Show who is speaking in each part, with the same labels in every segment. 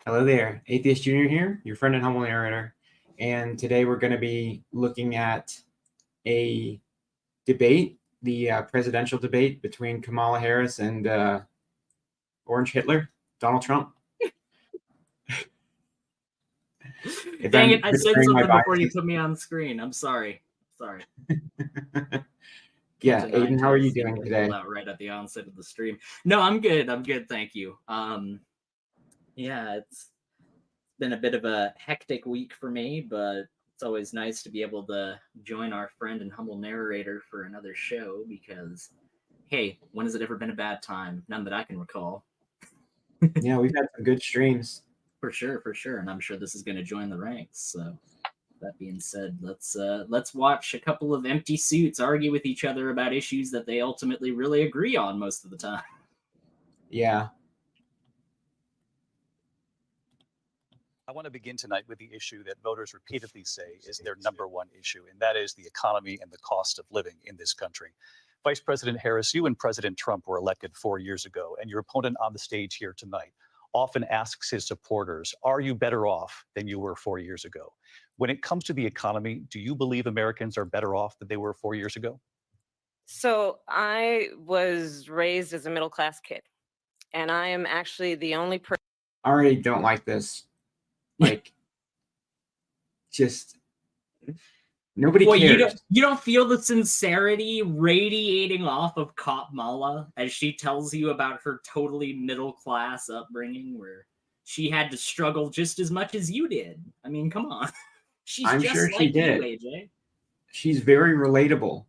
Speaker 1: Hello there, Atheist Junior here, your friend and humble narrator. And today we're going to be looking at a debate, the presidential debate between Kamala Harris and Orange Hitler, Donald Trump. If
Speaker 2: Dang
Speaker 1: I'm
Speaker 2: it, I said
Speaker 1: betraying my
Speaker 2: something before you
Speaker 1: biases.
Speaker 2: put me on screen. I'm sorry.
Speaker 1: Yeah,
Speaker 2: Captain
Speaker 1: Ayden, how are you
Speaker 2: Nine-Tails seemed
Speaker 1: doing
Speaker 2: to
Speaker 1: today?
Speaker 2: pull out right at the onset of the stream. No, I'm good. Thank you. Yeah, it's been a bit of a hectic week for me, but it's always nice to be able to join our friend and humble narrator for another show because, hey, when has it ever been a bad time? None that I can recall.
Speaker 1: Yeah, we've had some good streams.
Speaker 2: For sure, and I'm sure this is going to join the ranks. So, that being said, let's watch a couple of empty suits argue with each other about issues that they ultimately really agree on most of the time.
Speaker 1: Yeah.
Speaker 3: I want to begin tonight with the issue that voters repeatedly say is their number one issue, and that is the economy and the cost of living in this country. Vice President Harris, you and President Trump were elected 4 years ago, and your opponent on the stage here tonight often asks his supporters, are you better off than you were 4 years ago? When it comes to the economy, do you believe Americans are better off than they were 4 years ago?
Speaker 4: So I was raised as a middle-class kid, and I am actually the only person.
Speaker 1: I already don't like this. Like, just nobody cares.
Speaker 2: You don't feel the sincerity radiating off of Cop Mala as she tells you about her totally middle class upbringing where she had to struggle just as much as you did. I mean, come on.
Speaker 1: I'm
Speaker 2: just
Speaker 1: sure
Speaker 2: like
Speaker 1: she did.
Speaker 2: you, AJ.
Speaker 1: She's very relatable.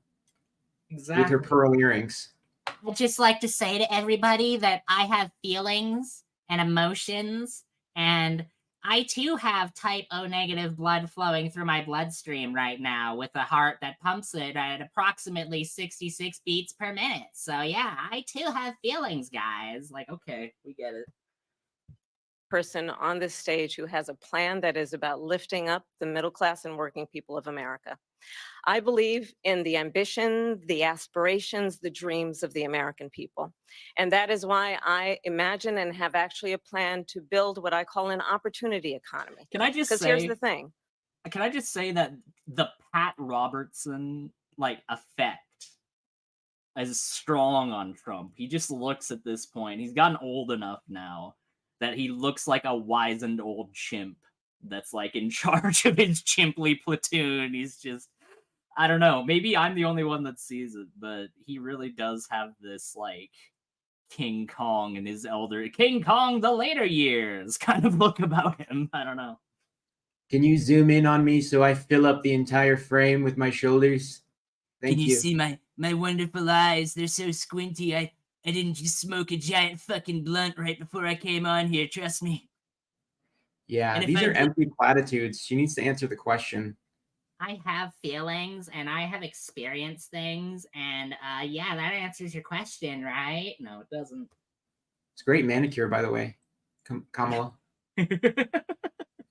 Speaker 2: Exactly.
Speaker 1: With her pearl earrings.
Speaker 5: I'd just like to say to everybody that I have feelings and emotions, and I too have type O negative blood flowing through my bloodstream right now with a heart that pumps it at approximately 66 beats per minute. So yeah, I too have feelings, guys. Like, okay, we get it.
Speaker 4: Person on this stage who has a plan that is about lifting up the middle class and working people of America. I believe in the ambition, the aspirations, the dreams of the American people. And that is why I imagine and have actually a plan to build what I call an opportunity economy.
Speaker 2: Can I just say,
Speaker 4: because here's the thing.
Speaker 2: Can I just say that the Pat Robertson effect is strong on Trump? He just looks at this point. He's gotten old enough now that he looks like a wizened old chimp that's like in charge of his chimply platoon. He's just, I don't know, maybe I'm the only one that sees it, but he really does have this like King Kong in his King Kong the later years kind of look about him. I don't know.
Speaker 1: Can you zoom in on me so I fill up the entire frame with my shoulders? Thank you.
Speaker 5: Can you see my wonderful eyes? They're so squinty. I didn't just smoke a giant fucking blunt right before I came on here, trust me.
Speaker 1: Yeah, these are empty platitudes. She needs to answer the question.
Speaker 5: I have feelings and I have experienced things, and yeah, that answers your question, right?
Speaker 2: No, it doesn't.
Speaker 1: It's great manicure, by the way, Kamala.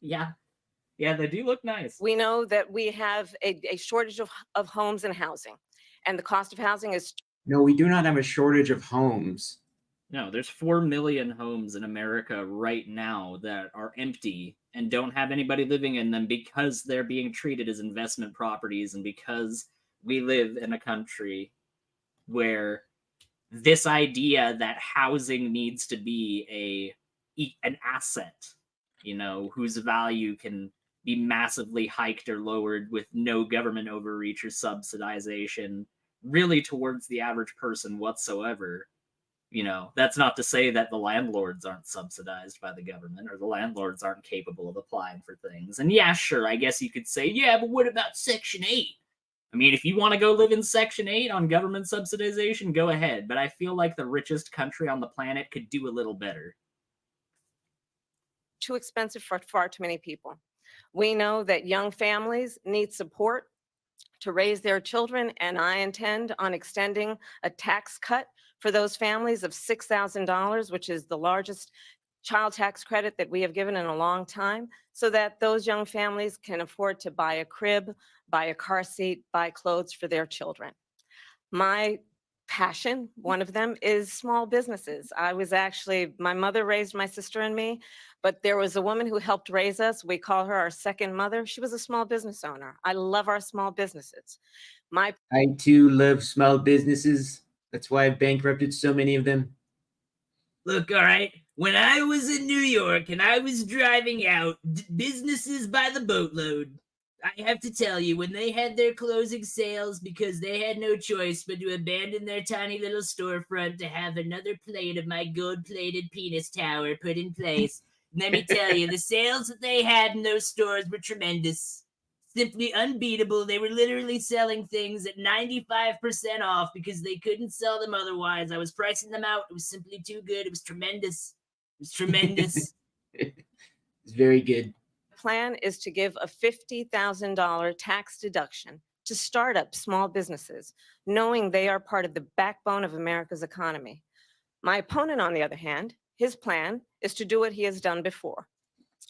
Speaker 2: Yeah, they do look nice.
Speaker 4: We know that we have a shortage of homes and housing, and the cost of housing is...
Speaker 1: No, we do not have a shortage of homes.
Speaker 2: No, there's 4 million homes in America right now that are empty and don't have anybody living in them because they're being treated as investment properties, and because we live in a country where this idea that housing needs to be an asset, you know, whose value can be massively hiked or lowered with no government overreach or subsidization really towards the average person whatsoever. You know, that's not to say that the landlords aren't subsidized by the government or the landlords aren't capable of applying for things. And yeah, sure, I guess you could say, yeah, but what about Section 8? I mean, if you want to go live in Section 8 on government subsidization, go ahead. But I feel like the richest country on the planet could do a little better.
Speaker 4: Too expensive for far too many people. We know that young families need support to raise their children, and I intend on extending a tax cut for those families of $6,000, which is the largest child tax credit that we have given in a long time, so that those young families can afford to buy a crib, buy a car seat, buy clothes for their children. My passion. One of them is small businesses. My mother raised my sister and me, but there was a woman who helped raise us. We call her our second mother. She was a small business owner. I love our small businesses. My
Speaker 1: I too love small businesses. That's why I've bankrupted so many of them.
Speaker 2: Look, all right, when I was in New York and I was driving out businesses by the boatload, I have to tell you, when they had their closing sales because they had no choice but to abandon their tiny little storefront to have another plate of my gold-plated penis tower put in place, let me tell you, the sales that they had in those stores were tremendous. Simply unbeatable. They were literally selling things at 95% off because they couldn't sell them otherwise. I was pricing them out. It was simply too good. It was tremendous. It was tremendous.
Speaker 1: It's very good.
Speaker 4: plan is to give a $50,000 tax deduction to startup small businesses, knowing they are part of the backbone of America's economy. My opponent, on the other hand, his plan is to do what he has done before,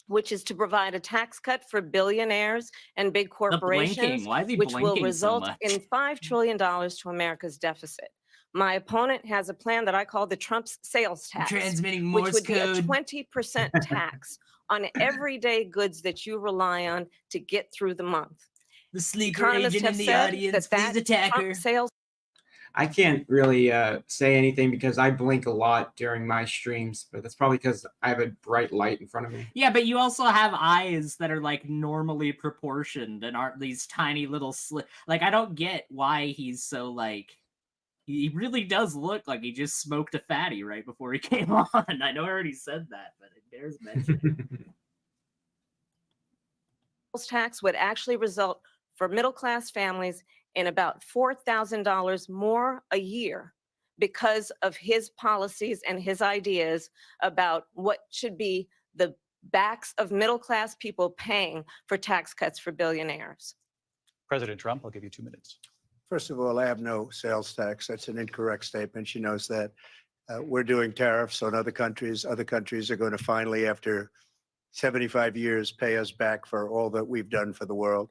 Speaker 4: which is to provide a tax cut for billionaires and big corporations,
Speaker 2: Why is he
Speaker 4: which will
Speaker 2: blinking so
Speaker 4: result
Speaker 2: much?
Speaker 4: in $5 trillion to America's deficit. My opponent has a plan that I call the Trump's sales tax,
Speaker 2: Transmitting Morse
Speaker 4: which would be a
Speaker 2: code.
Speaker 4: 20% tax on everyday goods that you rely on to get through the month.
Speaker 2: The sleeper
Speaker 4: Economists
Speaker 2: agent
Speaker 4: have
Speaker 2: in the
Speaker 4: said
Speaker 2: audience,
Speaker 4: that
Speaker 2: please attack her.
Speaker 4: Trump sales
Speaker 1: I can't really say anything because I blink a lot during my streams, but that's probably because I have a bright light in front of me.
Speaker 2: Yeah, but you also have eyes that are like normally proportioned and aren't these tiny little like I don't get why he's so like he really does look like he just smoked a fatty right before he came on. I know I already said that, but it bears mentioning.
Speaker 4: tax would actually result for middle-class families in about $4,000 more a year because of his policies and his ideas about what should be the backs of middle-class people paying for tax cuts for billionaires.
Speaker 3: President Trump, I'll give you 2 minutes.
Speaker 6: First of all, I have no sales tax. That's an incorrect statement. She knows that. We're doing tariffs on other countries. Other countries are going to finally, after 75 years, pay us back for all that we've done for the world.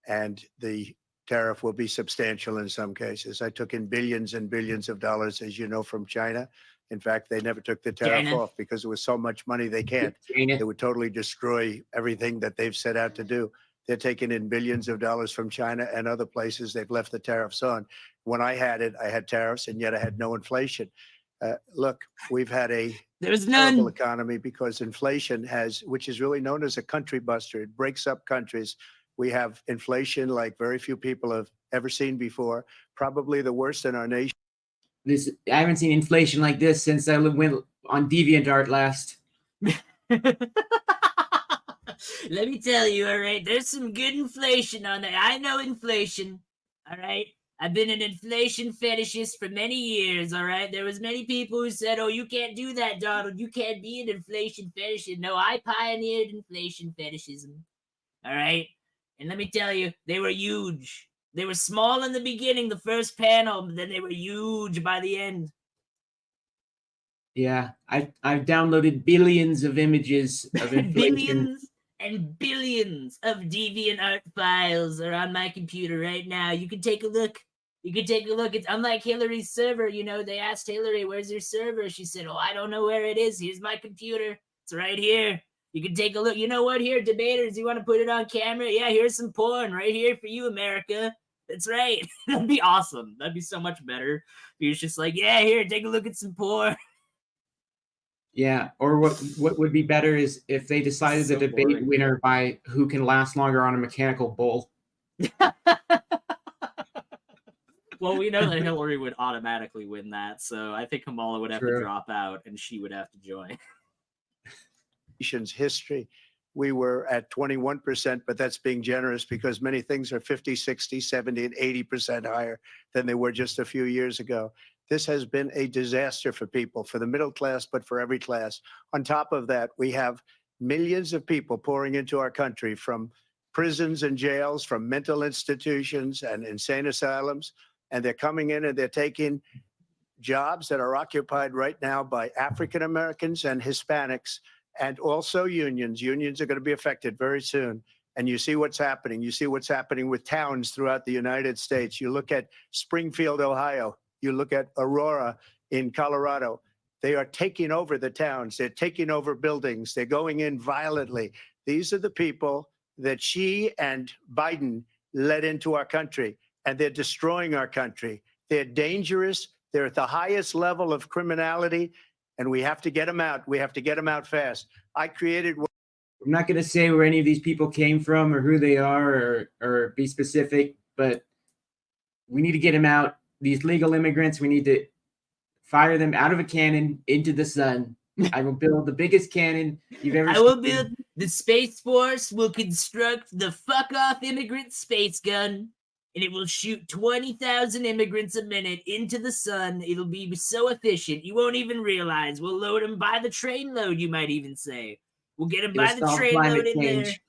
Speaker 6: And the tariff will be substantial in some cases. I took in billions and billions of dollars, as you know, from China. In fact, they never took the tariff off because it was so much money they can't. It would totally destroy everything that they've set out to do. They're taking in billions of dollars from China and other places. They've left the tariffs on. When I had it, I had tariffs, and yet I had no inflation. Look, we've had a terrible economy because inflation has, which is really known as a country buster. It breaks up countries. We have inflation like very few people have ever seen before, probably the worst in our nation.
Speaker 1: I haven't seen inflation like this since I went on DeviantArt last.
Speaker 2: Let me tell you, all right, there's some good inflation on there. I know inflation, all right? I've been an inflation fetishist for many years, all right? There was many people who said, oh, you can't do that, Donald. You can't be an inflation fetishist. No, I pioneered inflation fetishism, all right? And let me tell you, they were huge. They were small in the beginning, the first panel, but then they were huge by the end.
Speaker 1: Yeah, I've downloaded billions of images of inflation.
Speaker 2: Billions and billions of DeviantArt files are on my computer right now. You can take a look. You can take a look. It's unlike Hillary's server. You know, they asked Hillary, where's your server? She said, oh, I don't know where it is. Here's my computer. It's right here. You can take a look. You know what? Here, debaters, you want to put it on camera? Yeah, here's some porn right here for you, America. That's right. That'd be awesome. That'd be so much better. He was just like, yeah, here, take a look at some porn.
Speaker 1: Yeah, or what would be better is if they decided
Speaker 2: So
Speaker 1: the debate
Speaker 2: boring.
Speaker 1: winner by who can last longer on a mechanical bull.
Speaker 2: Well, we know that Hillary would automatically win that, so I think Kamala would have to drop out and she would have to join.
Speaker 6: Nation's history. We were at 21%, but that's being generous because many things are 50, 60, 70, and 80% higher than they were just a few years ago. This has been a disaster for people, for the middle class, but for every class. On top of that, we have millions of people pouring into our country from prisons and jails, from mental institutions and insane asylums, and they're coming in and they're taking jobs that are occupied right now by African Americans and Hispanics, and also unions. Unions are going to be affected very soon. And you see what's happening. You see what's happening with towns throughout the United States. You look at Springfield, Ohio. You look at Aurora in Colorado. They are taking over the towns. They're taking over buildings. They're going in violently. These are the people that Xi and Biden led into our country, and they're destroying our country. They're dangerous. They're at the highest level of criminality, and we have to get them out. We have to get them out fast. I created.
Speaker 1: I'm not going to say where any of these people came from or who they are or be specific, but we need to get them out. These legal immigrants, we need to fire them out of a cannon into the sun. I will build the biggest cannon you've ever seen.
Speaker 5: I will build the Space Force will construct the fuck off immigrant space gun, and it will shoot 20,000 immigrants a minute into the sun. It'll be so efficient, you won't even realize. We'll load them by the trainload, you might even say. We'll get them by the
Speaker 1: solve
Speaker 5: trainload
Speaker 1: climate
Speaker 5: in
Speaker 1: change.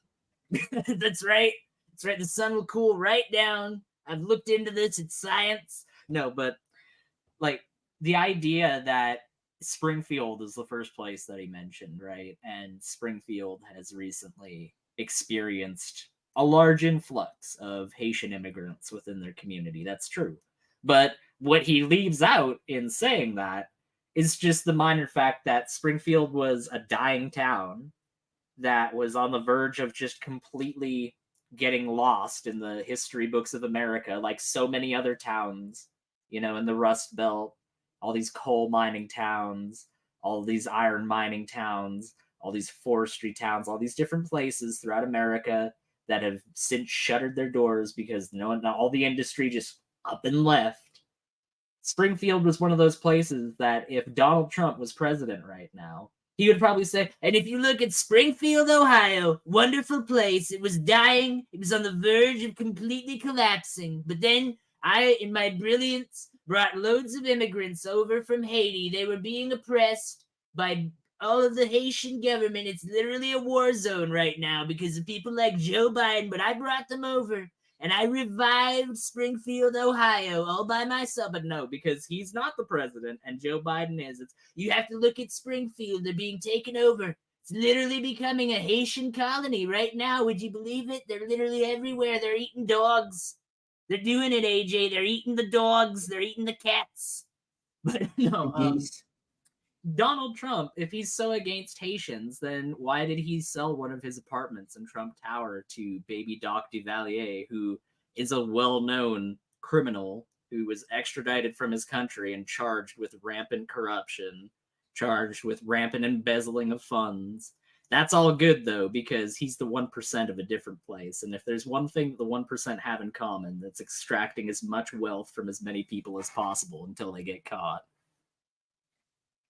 Speaker 5: there. That's right. That's right. The sun will cool right down. I've looked into this. It's science. No, but like the idea that Springfield is the first place that he mentioned, right? And Springfield has recently experienced a large influx of Haitian immigrants within their community. That's true. But what he leaves out in saying that is just the minor fact that Springfield was a dying town that was on the verge of just completely getting lost in the history books of America, like so many other towns, you know, in the Rust Belt, all these coal mining towns, all these iron mining towns, all these forestry towns, all these different places throughout America that have since shuttered their doors because all the industry just up and left. Springfield was one of those places that if Donald Trump was president right now, he would probably say, and if you look at Springfield, Ohio, wonderful place, it was dying, it was on the verge of completely collapsing. But then I, in my brilliance, brought loads of immigrants over from Haiti. They were being oppressed by all of the Haitian government. It's literally a war zone right now because of people like Joe Biden, but I brought them over. And I revived Springfield, Ohio, all by myself. But no, because he's not the president, and Joe Biden is. You have to look at Springfield. They're being taken over. It's literally becoming a Haitian colony right now. Would you believe it? They're literally everywhere. They're eating dogs. They're doing it, AJ. They're eating the dogs. They're eating the cats. But no, Donald Trump, if he's so against Haitians, then why did he sell one of his apartments in Trump Tower to baby Doc Duvalier, who is a well-known criminal who was extradited from his country and charged with rampant corruption, charged with rampant embezzling of funds? That's all good, though, because he's the 1% of a different place. And if there's one thing that the 1% have in common, that's extracting as much wealth from as many people as possible until they get caught.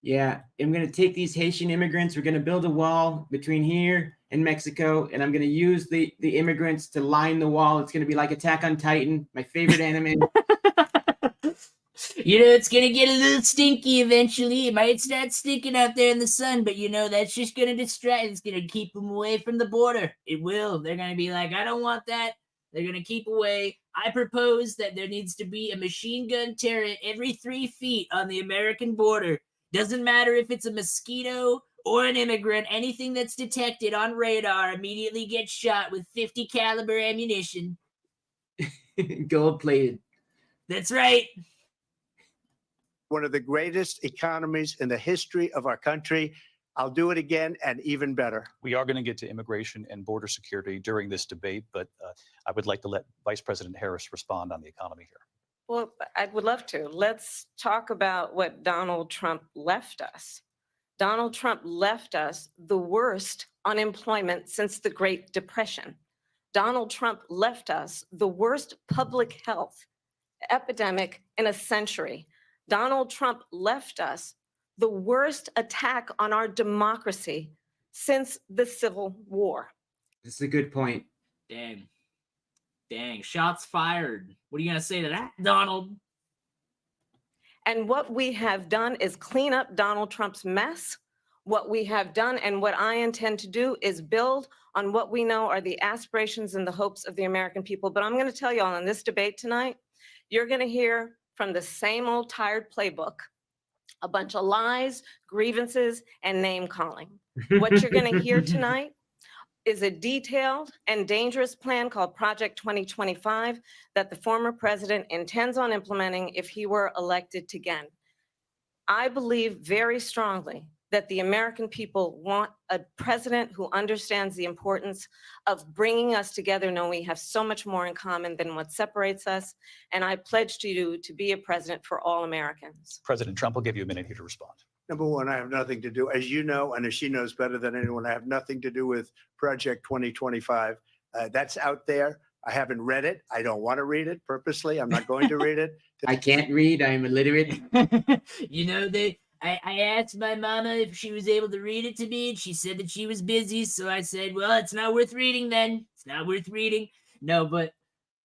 Speaker 1: Yeah, I'm going to take these Haitian immigrants. We're going to build a wall between here and Mexico, and I'm going to use the immigrants to line the wall. It's going to be like Attack on Titan, my favorite anime.
Speaker 5: You know, it's going to get a little stinky eventually. It might start stinking out there in the sun, but you know, that's just going to distract. It's going to keep them away from the border. It will. They're going to be like, I don't want that. They're going to keep away. I propose that there needs to be a machine gun turret every 3 feet on the American border. Doesn't matter if it's a mosquito or an immigrant, anything that's detected on radar immediately gets shot with 50 caliber ammunition.
Speaker 1: Gold plated.
Speaker 5: That's right.
Speaker 6: One of the greatest economies in the history of our country. I'll do it again and even better.
Speaker 3: We are going to get to immigration and border security during this debate, but I would like to let Vice President Harris respond on the economy here.
Speaker 4: Well, I would love to. Let's talk about what Donald Trump left us. Donald Trump left us the worst unemployment since the Great Depression. Donald Trump left us the worst public health epidemic in a century. Donald Trump left us the worst attack on our democracy since the Civil War.
Speaker 1: This is a good point.
Speaker 5: Dang, shots fired. What are you going to say to that, Donald?
Speaker 4: And what we have done is clean up Donald Trump's mess. What we have done and what I intend to do is build on what we know are the aspirations and the hopes of the American people. But I'm going to tell you all in this debate tonight, you're going to hear from the same old tired playbook, a bunch of lies, grievances, and name calling. What you're going to hear tonight is a detailed and dangerous plan called Project 2025 that the former president intends on implementing if he were elected again. I believe very strongly that the American people want a president who understands the importance of bringing us together, knowing we have so much more in common than what separates us. And I pledge to you to be a president for all Americans.
Speaker 3: President Trump, will give you a minute here to respond.
Speaker 6: Number one, I have nothing to do, as you know, and as she knows better than anyone, I have nothing to do with Project 2025. That's out there. I haven't read it. I don't want to read it purposely. I'm not going to read it.
Speaker 1: I can't read. I'm illiterate.
Speaker 5: You know, I asked my mama if she was able to read it to me, and she said that she was busy. So I said, well, it's not worth reading then. It's not worth reading. No, but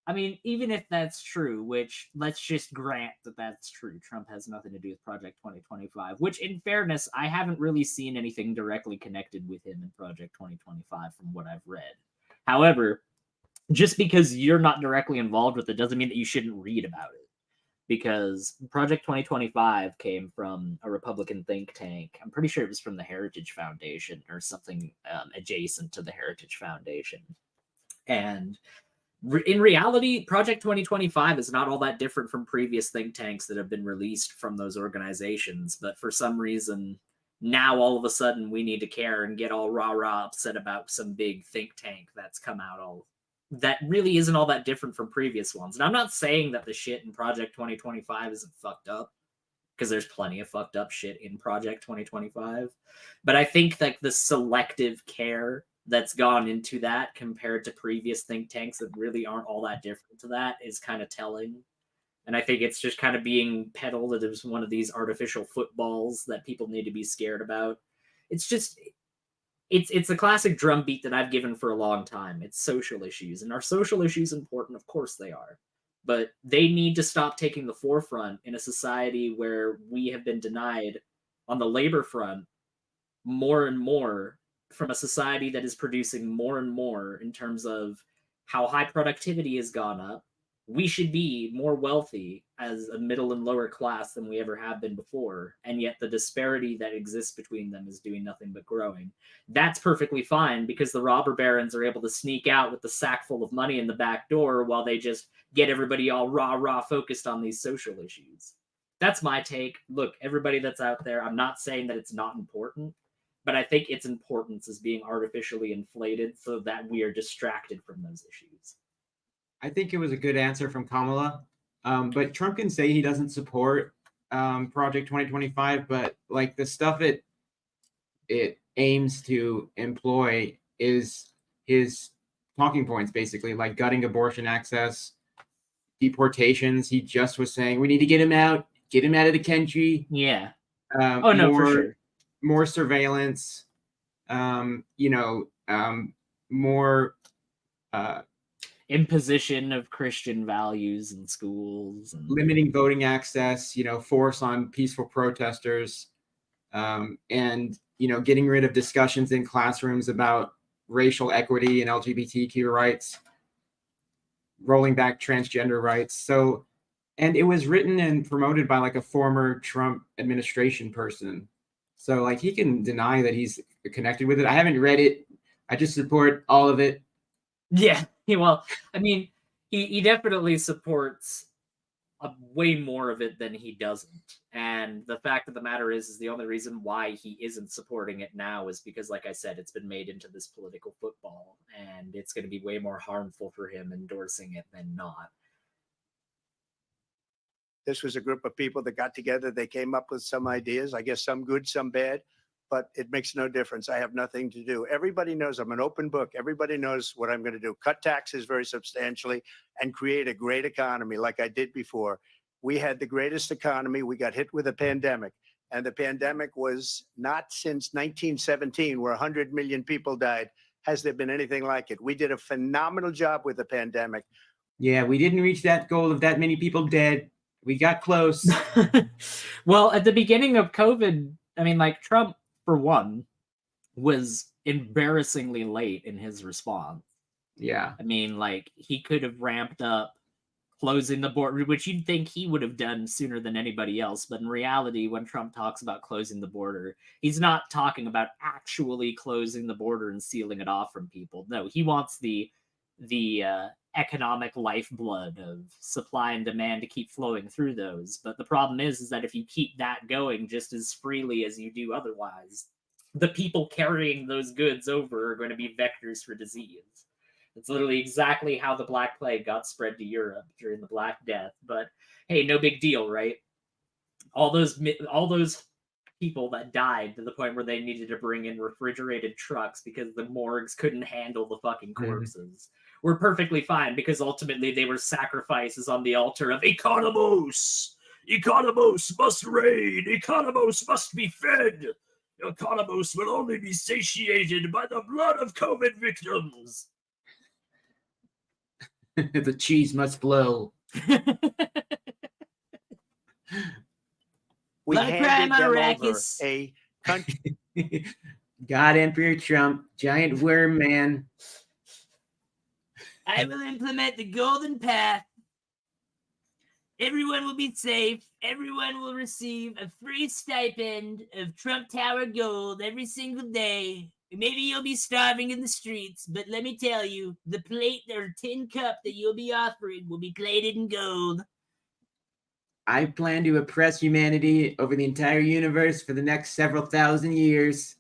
Speaker 5: I mean, even if that's true, which let's just grant that that's true, Trump has nothing to do with Project 2025, which in fairness, I haven't really seen anything directly connected with him in Project 2025 from what I've read. However, just because you're not directly involved with it doesn't mean that you shouldn't read about it. Because Project 2025 came from a Republican think tank. I'm pretty sure it was from the Heritage Foundation or something adjacent to the Heritage Foundation. And in reality, Project 2025 is not all that different from previous think tanks that have been released from those organizations. But for some reason, now all of a sudden we need to care and get all rah-rah upset about some big think tank that's come out all that really isn't all that different from previous ones. And I'm not saying that the shit in Project 2025 isn't fucked up, because there's plenty of fucked up shit in Project 2025. But I think like the selective care that's gone into that compared to previous think tanks that really aren't all that different to that is kind of telling. And I think it's just kind of being peddled as one of these artificial footballs that people need to be scared about. It's just... It's a classic drumbeat that I've given for a long time. It's social issues. And are social issues important? Of course they are. But they need to stop taking the forefront in a society where we have been denied on the labor front more and more from a society that is producing more and more in terms of how high productivity has gone up. We should be more wealthy as a middle and lower class than we ever have been before. And yet the disparity that exists between them is doing nothing but growing. That's perfectly fine because the robber barons are able to sneak out with the sack full of money in the back door while they just get everybody all rah-rah focused on these social issues. That's my take. Look, everybody that's out there, I'm not saying that it's not important, but I think its importance is being artificially inflated so that we are distracted from those issues.
Speaker 1: I think it was a good answer from Kamala. But Trump can say he doesn't support Project 2025, but like the stuff it aims to employ is his talking points, basically, like gutting abortion access, deportations. He just was saying we need to get him out of the country.
Speaker 5: Yeah.
Speaker 1: For
Speaker 5: sure.
Speaker 1: More surveillance. More.
Speaker 2: Imposition of Christian values in schools, and
Speaker 1: limiting voting access, force on peaceful protesters, and getting rid of discussions in classrooms about racial equity and LGBTQ rights, rolling back transgender rights. So, and it was written and promoted by like a former Trump administration person. So like he can deny that he's connected with it. I haven't read it. I just support all of it.
Speaker 2: yeah, well, I mean, he definitely supports way more of it than he doesn't. And the fact of the matter is the only reason why he isn't supporting it now is because, like I said, it's been made into this political football, and it's going to be way more harmful for him endorsing it than not.
Speaker 6: This was a group of people that got together. They came up with some ideas, I guess some good, some bad, but it makes no difference. I have nothing to do. Everybody knows I'm an open book. Everybody knows what I'm going to do. Cut taxes very substantially and create a great economy like I did before. We had the greatest economy. We got hit with a pandemic, and the pandemic was not since 1917, where 100 million people died. Has there been anything like it? We did a phenomenal job with the pandemic.
Speaker 1: Yeah, we didn't reach that goal of that many people dead. We got close.
Speaker 2: Well, at the beginning of COVID, I mean, like Trump, for one, was embarrassingly late in his response.
Speaker 1: Yeah.
Speaker 2: I mean, like he could have ramped up closing the border, which you'd think he would have done sooner than anybody else. But in reality, when Trump talks about closing the border, he's not talking about actually closing the border and sealing it off from people. No, he wants the economic lifeblood of supply and demand to keep flowing through those. But the problem is that if you keep that going just as freely as you do otherwise, the people carrying those goods over are going to be vectors for disease. It's literally exactly how the Black Plague got spread to Europe during the Black Death. But hey, no big deal, right? All those people that died to the point where they needed to bring in refrigerated trucks because the morgues couldn't handle the fucking corpses were perfectly fine, because ultimately they were sacrifices on the altar of Economos. Economos must reign. Economos must be fed. Economos will only be satiated by the blood of COVID victims.
Speaker 1: The cheese must flow.
Speaker 6: We
Speaker 5: Let it cry,
Speaker 6: handed
Speaker 5: my
Speaker 6: them over
Speaker 5: Arrakis.
Speaker 6: a country.
Speaker 1: God Emperor Trump, giant worm man.
Speaker 5: I will implement the golden path. Everyone will be safe. Everyone will receive a free stipend of Trump Tower gold every single day. Maybe you'll be starving in the streets, but let me tell you, the plate or tin cup that you'll be offering will be plated in gold.
Speaker 1: I plan to oppress humanity over the entire universe for the next several thousand years.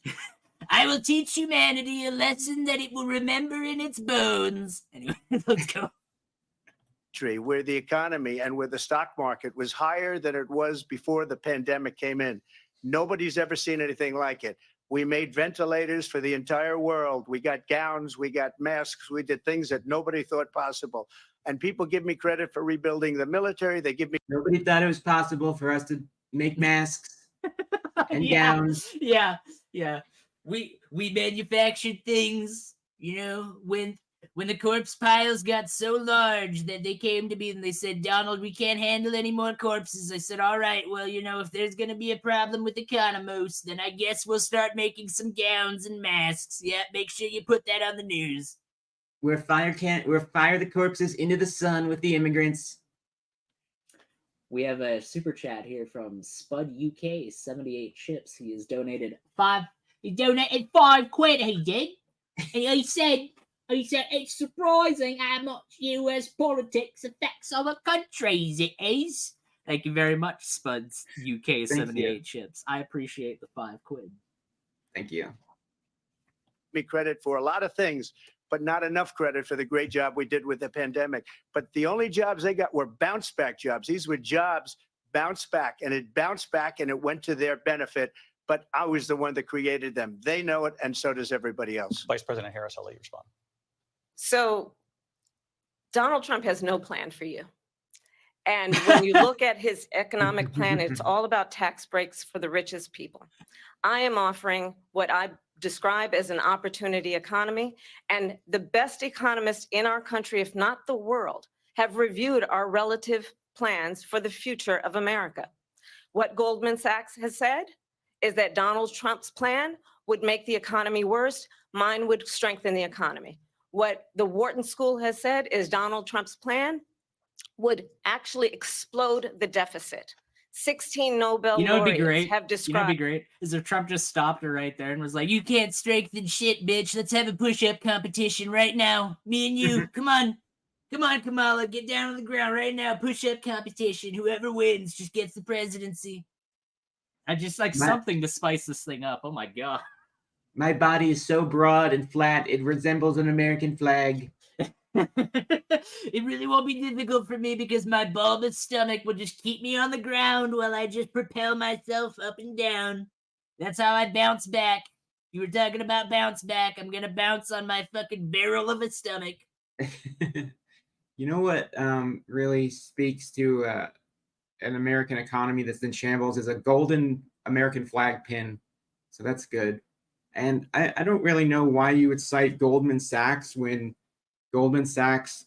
Speaker 5: I will teach humanity a lesson that it will remember in its bones. Anyway, let's go.
Speaker 6: Where the economy and where the stock market was higher than it was before the pandemic came in. Nobody's ever seen anything like it. We made ventilators for the entire world. We got gowns, we got masks, we did things that nobody thought possible. And people give me credit for rebuilding the military. They give me
Speaker 1: Nobody thought it was possible for us to make masks and
Speaker 5: Yeah.
Speaker 1: gowns.
Speaker 5: Yeah. We manufactured things, when the corpse piles got so large that they came to me and they said, Donald, we can't handle any more corpses. I said, all right, well, if there's going to be a problem with Economos, then I guess we'll start making some gowns and masks. Yeah, make sure you put that on the news.
Speaker 1: We'll fire the corpses into the sun with the immigrants.
Speaker 2: We have a super chat here from Spud UK, 78 chips. He has donated
Speaker 5: He donated £5, he did. And he said it's surprising how much US politics affects other countries it is.
Speaker 2: Thank you very much, Spuds UK, 78
Speaker 1: you.
Speaker 2: chips. I appreciate the £5.
Speaker 1: Thank you.
Speaker 6: me credit for a lot of things, but not enough credit for the great job we did with the pandemic. But the only jobs they got were bounce back jobs. These were jobs bounce back, and it bounced back and it went to their benefit. But I was the one that created them. They know it, and so does everybody else.
Speaker 3: Vice President Harris, I'll let you respond.
Speaker 4: So Donald Trump has no plan for you. And when you look at his economic plan, it's all about tax breaks for the richest people. I am offering what I describe as an opportunity economy. And the best economists in our country, if not the world, have reviewed our relative plans for the future of America. What Goldman Sachs has said is that Donald Trump's plan would make the economy worse. Mine would strengthen the economy. What the Wharton School has said is Donald Trump's plan would actually explode the deficit. 16 Nobel laureates have described.
Speaker 2: Be great is if Trump just stopped her right there and was like, "You can't strengthen shit, bitch. Let's have a push-up competition right now. Me and you. Come on, Kamala, get down on the ground right now. Push-up competition. Whoever wins just gets the presidency." I just like something to spice this thing up. Oh my god.
Speaker 1: My body is so broad and flat, it resembles an American flag.
Speaker 5: It really won't be difficult for me because my bulbous stomach will just keep me on the ground while I just propel myself up and down. That's how I bounce back. You were talking about bounce back. I'm gonna bounce on my fucking barrel of a stomach.
Speaker 1: You know what really speaks to an American economy that's in shambles is a golden American flag pin. So that's good. And I don't really know why you would cite Goldman Sachs when Goldman Sachs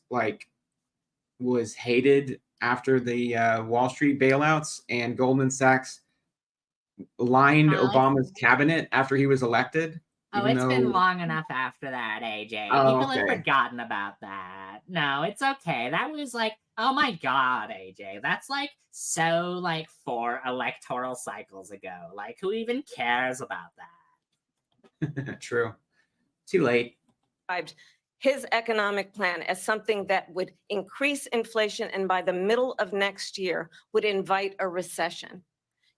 Speaker 1: was hated after the Wall Street bailouts, and Goldman Sachs lined Obama's cabinet after he was elected.
Speaker 5: Oh, it's been long enough after that, AJ. People have forgotten about that. No, it's okay. That was Oh my God, AJ. That's like so like 4 electoral cycles ago. Like, who even cares about that?
Speaker 1: True. Too late.
Speaker 4: Described his economic plan as something that would increase inflation and by the middle of next year would invite a recession.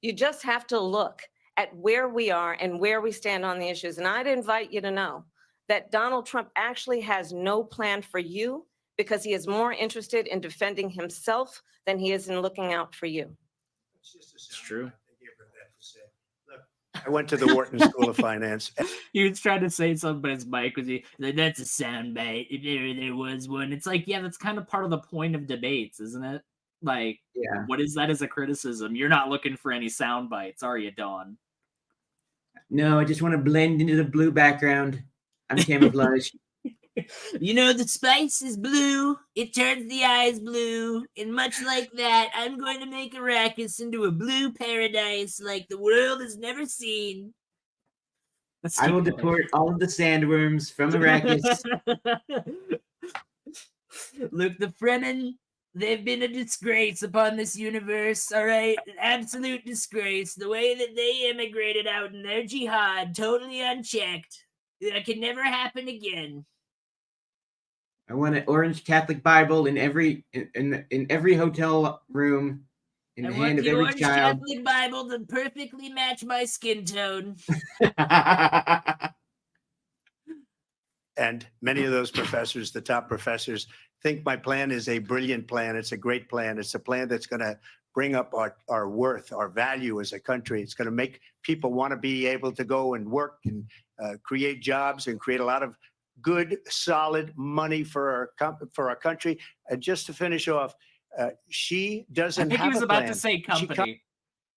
Speaker 4: You just have to look at where we are and where we stand on the issues. And I'd invite you to know that Donald Trump actually has no plan for you because he is more interested in defending himself than he is in looking out for you.
Speaker 2: It's true.
Speaker 6: I went to the Wharton School of Finance.
Speaker 2: He was trying to say something, but his mic was like, that's a soundbite. If there was one. It's like, yeah, that's kind of part of the point of debates, isn't it? Like,
Speaker 1: Yeah.
Speaker 2: what is that as a criticism? You're not looking for any sound bites, are you, Dawn?
Speaker 1: No, I just want to blend into the blue background. I'm camouflage.
Speaker 5: You know, the spice is blue, it turns the eyes blue, and much like that, I'm going to make Arrakis into a blue paradise like the world has never seen.
Speaker 2: Let's
Speaker 1: I
Speaker 2: keep
Speaker 1: will
Speaker 2: going.
Speaker 1: deport all of the sandworms from Arrakis.
Speaker 5: Look, the Fremen, they've been a disgrace upon this universe, all right? An absolute disgrace. The way that they immigrated out in their jihad, totally unchecked. That can never happen again.
Speaker 1: I want an orange Catholic Bible in every hotel room, in
Speaker 5: I
Speaker 1: the
Speaker 5: want
Speaker 1: hand of
Speaker 5: the
Speaker 1: every
Speaker 5: Orange
Speaker 1: child.
Speaker 5: Catholic Bible to perfectly match my skin tone.
Speaker 6: And many of those professors, the top professors, think my plan is a brilliant plan. It's a great plan. It's a plan that's going to bring up our worth, our value as a country. It's going to make people want to be able to go and work and create jobs and create a lot of good, solid money for our country. And just to finish off, she
Speaker 2: I
Speaker 6: doesn't
Speaker 2: think he
Speaker 6: have
Speaker 2: was
Speaker 6: a
Speaker 2: about
Speaker 6: plan.
Speaker 2: to say company.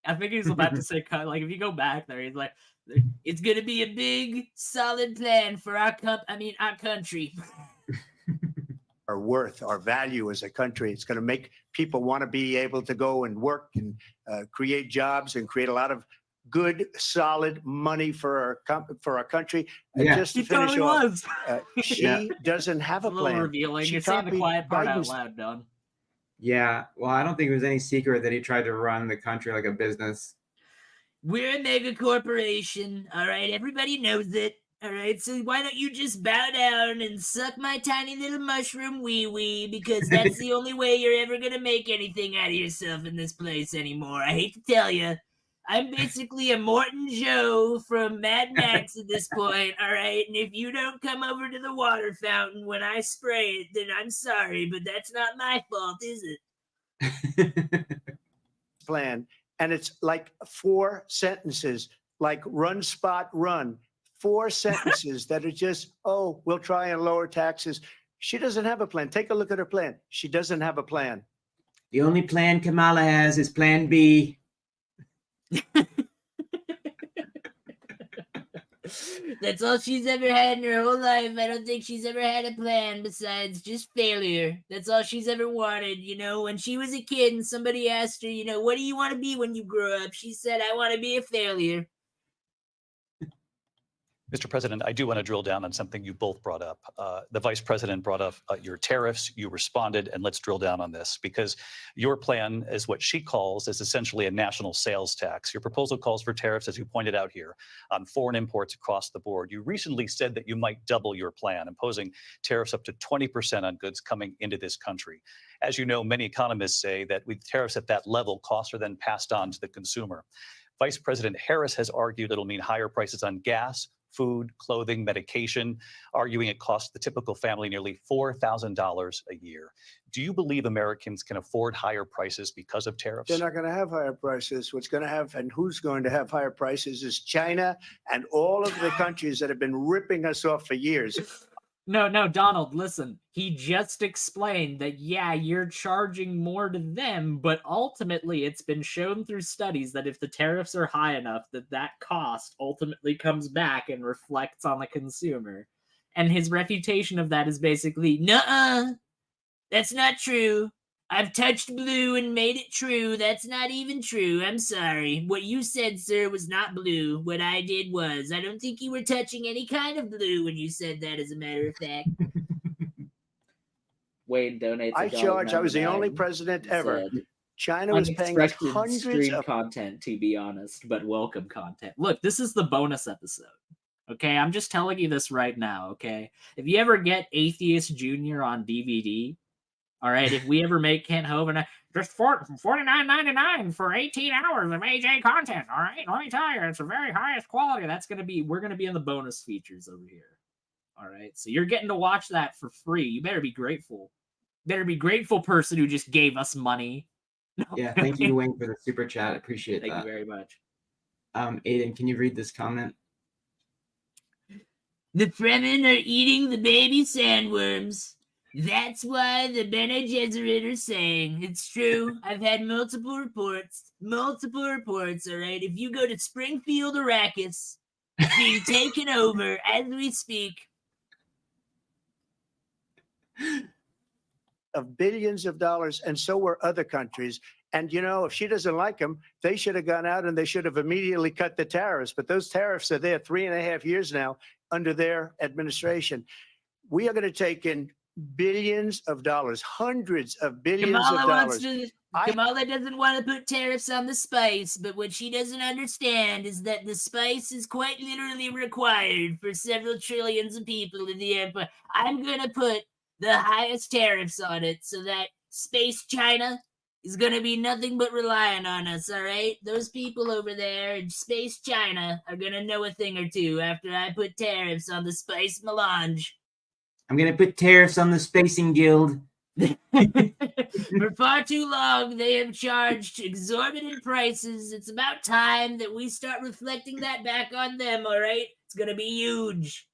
Speaker 2: I think he was about to say, like, if you go back there, he's like,
Speaker 5: It's gonna be a big, solid plan for our country.
Speaker 6: Our worth, our value as a country. It's going to make people want to be able to go and work and create jobs and create a lot of good, solid money for our country. And
Speaker 1: Yeah.
Speaker 6: just to
Speaker 2: he
Speaker 6: finish
Speaker 2: totally
Speaker 6: off,
Speaker 2: was.
Speaker 6: she doesn't have
Speaker 2: It's
Speaker 6: a
Speaker 2: a little
Speaker 6: plan.
Speaker 2: revealing.
Speaker 6: She
Speaker 2: You're saying the
Speaker 6: copied
Speaker 2: quiet part out
Speaker 6: Biden's-
Speaker 2: loud, Don.
Speaker 1: Yeah, well, I don't think it was any secret that he tried to run the country like a business.
Speaker 5: We're a mega corporation, all right? Everybody knows it, all right? So why don't you just bow down and suck my tiny little mushroom wee-wee, because that's the only way you're ever gonna make anything out of yourself in this place anymore. I hate to tell you. I'm basically a Morton Joe from Mad Max at this point, all right? And if you don't come over to the water fountain when I spray it, then I'm sorry, but that's not my fault, is it?
Speaker 6: plan. And it's like 4 sentences, like run, spot, run. 4 sentences that are just, oh, we'll try and lower taxes. She doesn't have a plan. Take a look at her plan. She doesn't have a plan.
Speaker 1: The only plan Kamala has is Plan B.
Speaker 5: That's all she's ever had in her whole life. I don't think she's ever had a plan besides just failure. That's all she's ever wanted. You know, when she was a kid and somebody asked her, you know, what do you want to be when you grow up? She said, I want to be a failure.
Speaker 3: Mr. President, I do want to drill down on something you both brought up. The Vice President brought up your tariffs. You responded, and let's drill down on this because your plan is what she calls is essentially a national sales tax. Your proposal calls for tariffs, as you pointed out here, on foreign imports across the board. You recently said that you might double your plan, imposing tariffs up to 20% on goods coming into this country. As you know, many economists say that with tariffs at that level, costs are then passed on to the consumer. Vice President Harris has argued it'll mean higher prices on gas, food, clothing, medication, arguing it costs the typical family nearly $4,000 a year. Do you believe Americans can afford higher prices because of tariffs?
Speaker 6: They're not going to have higher prices. What's going to have and who's going to have higher prices is China and all of the countries that have been ripping us off for years.
Speaker 2: No, Donald, listen. He just explained that, yeah, you're charging more to them, but ultimately it's been shown through studies that if the tariffs are high enough, that cost ultimately comes back and reflects on the consumer. And his refutation of that is basically, nuh-uh, that's not true. I've touched blue and made it true. That's not even true. I'm sorry. What you said, sir, was not blue. What I did was. I don't think you were touching any kind of blue when you said that, as a matter of fact. Wade donates.
Speaker 6: I charge, I was the only
Speaker 2: $1.99
Speaker 6: president
Speaker 2: and
Speaker 6: ever.
Speaker 2: said,
Speaker 6: China was paying us
Speaker 2: unexpected
Speaker 6: hundreds
Speaker 2: stream
Speaker 6: of
Speaker 2: content, to be honest, but welcome content. Look, this is the bonus episode. Okay, I'm just telling you this right now. Okay, if you ever get Atheist Junior on DVD, all right, if we ever make Kent Hovind, just $49.99 for 18 hours of AJ content. All right, let me tell you, it's the very highest quality. We're gonna be in the bonus features over here. All right, so you're getting to watch that for free. You better be grateful. Better be grateful, person who just gave us money.
Speaker 1: Yeah, thank you, Wayne, for the super chat. Appreciate
Speaker 2: Thank
Speaker 1: that.
Speaker 2: you very much.
Speaker 1: Ayden, can you read this comment?
Speaker 5: The Fremen are eating the baby sandworms. That's why the Bene Gesserit are saying it's true. I've had multiple reports, all right? If you go to Springfield, Arrakis, it's being taken over as we speak.
Speaker 6: of billions of dollars, and so were other countries. And, if she doesn't like them, they should have gone out and they should have immediately cut the tariffs. But those tariffs are there 3.5 years now under their administration. We are going to take in billions of dollars, hundreds of billions of dollars.
Speaker 5: Kamala doesn't want to put tariffs on the spice, but what she doesn't understand is that the spice is quite literally required for several trillions of people in the empire. I'm going to put the highest tariffs on it so that Space China is going to be nothing but relying on us, all right? Those people over there in Space China are going to know a thing or two after I put tariffs on the spice melange.
Speaker 1: I'm going to put tariffs on the Spacing Guild.
Speaker 5: For far too long, they have charged exorbitant prices. It's about time that we start reflecting that back on them, all right? It's going to be huge.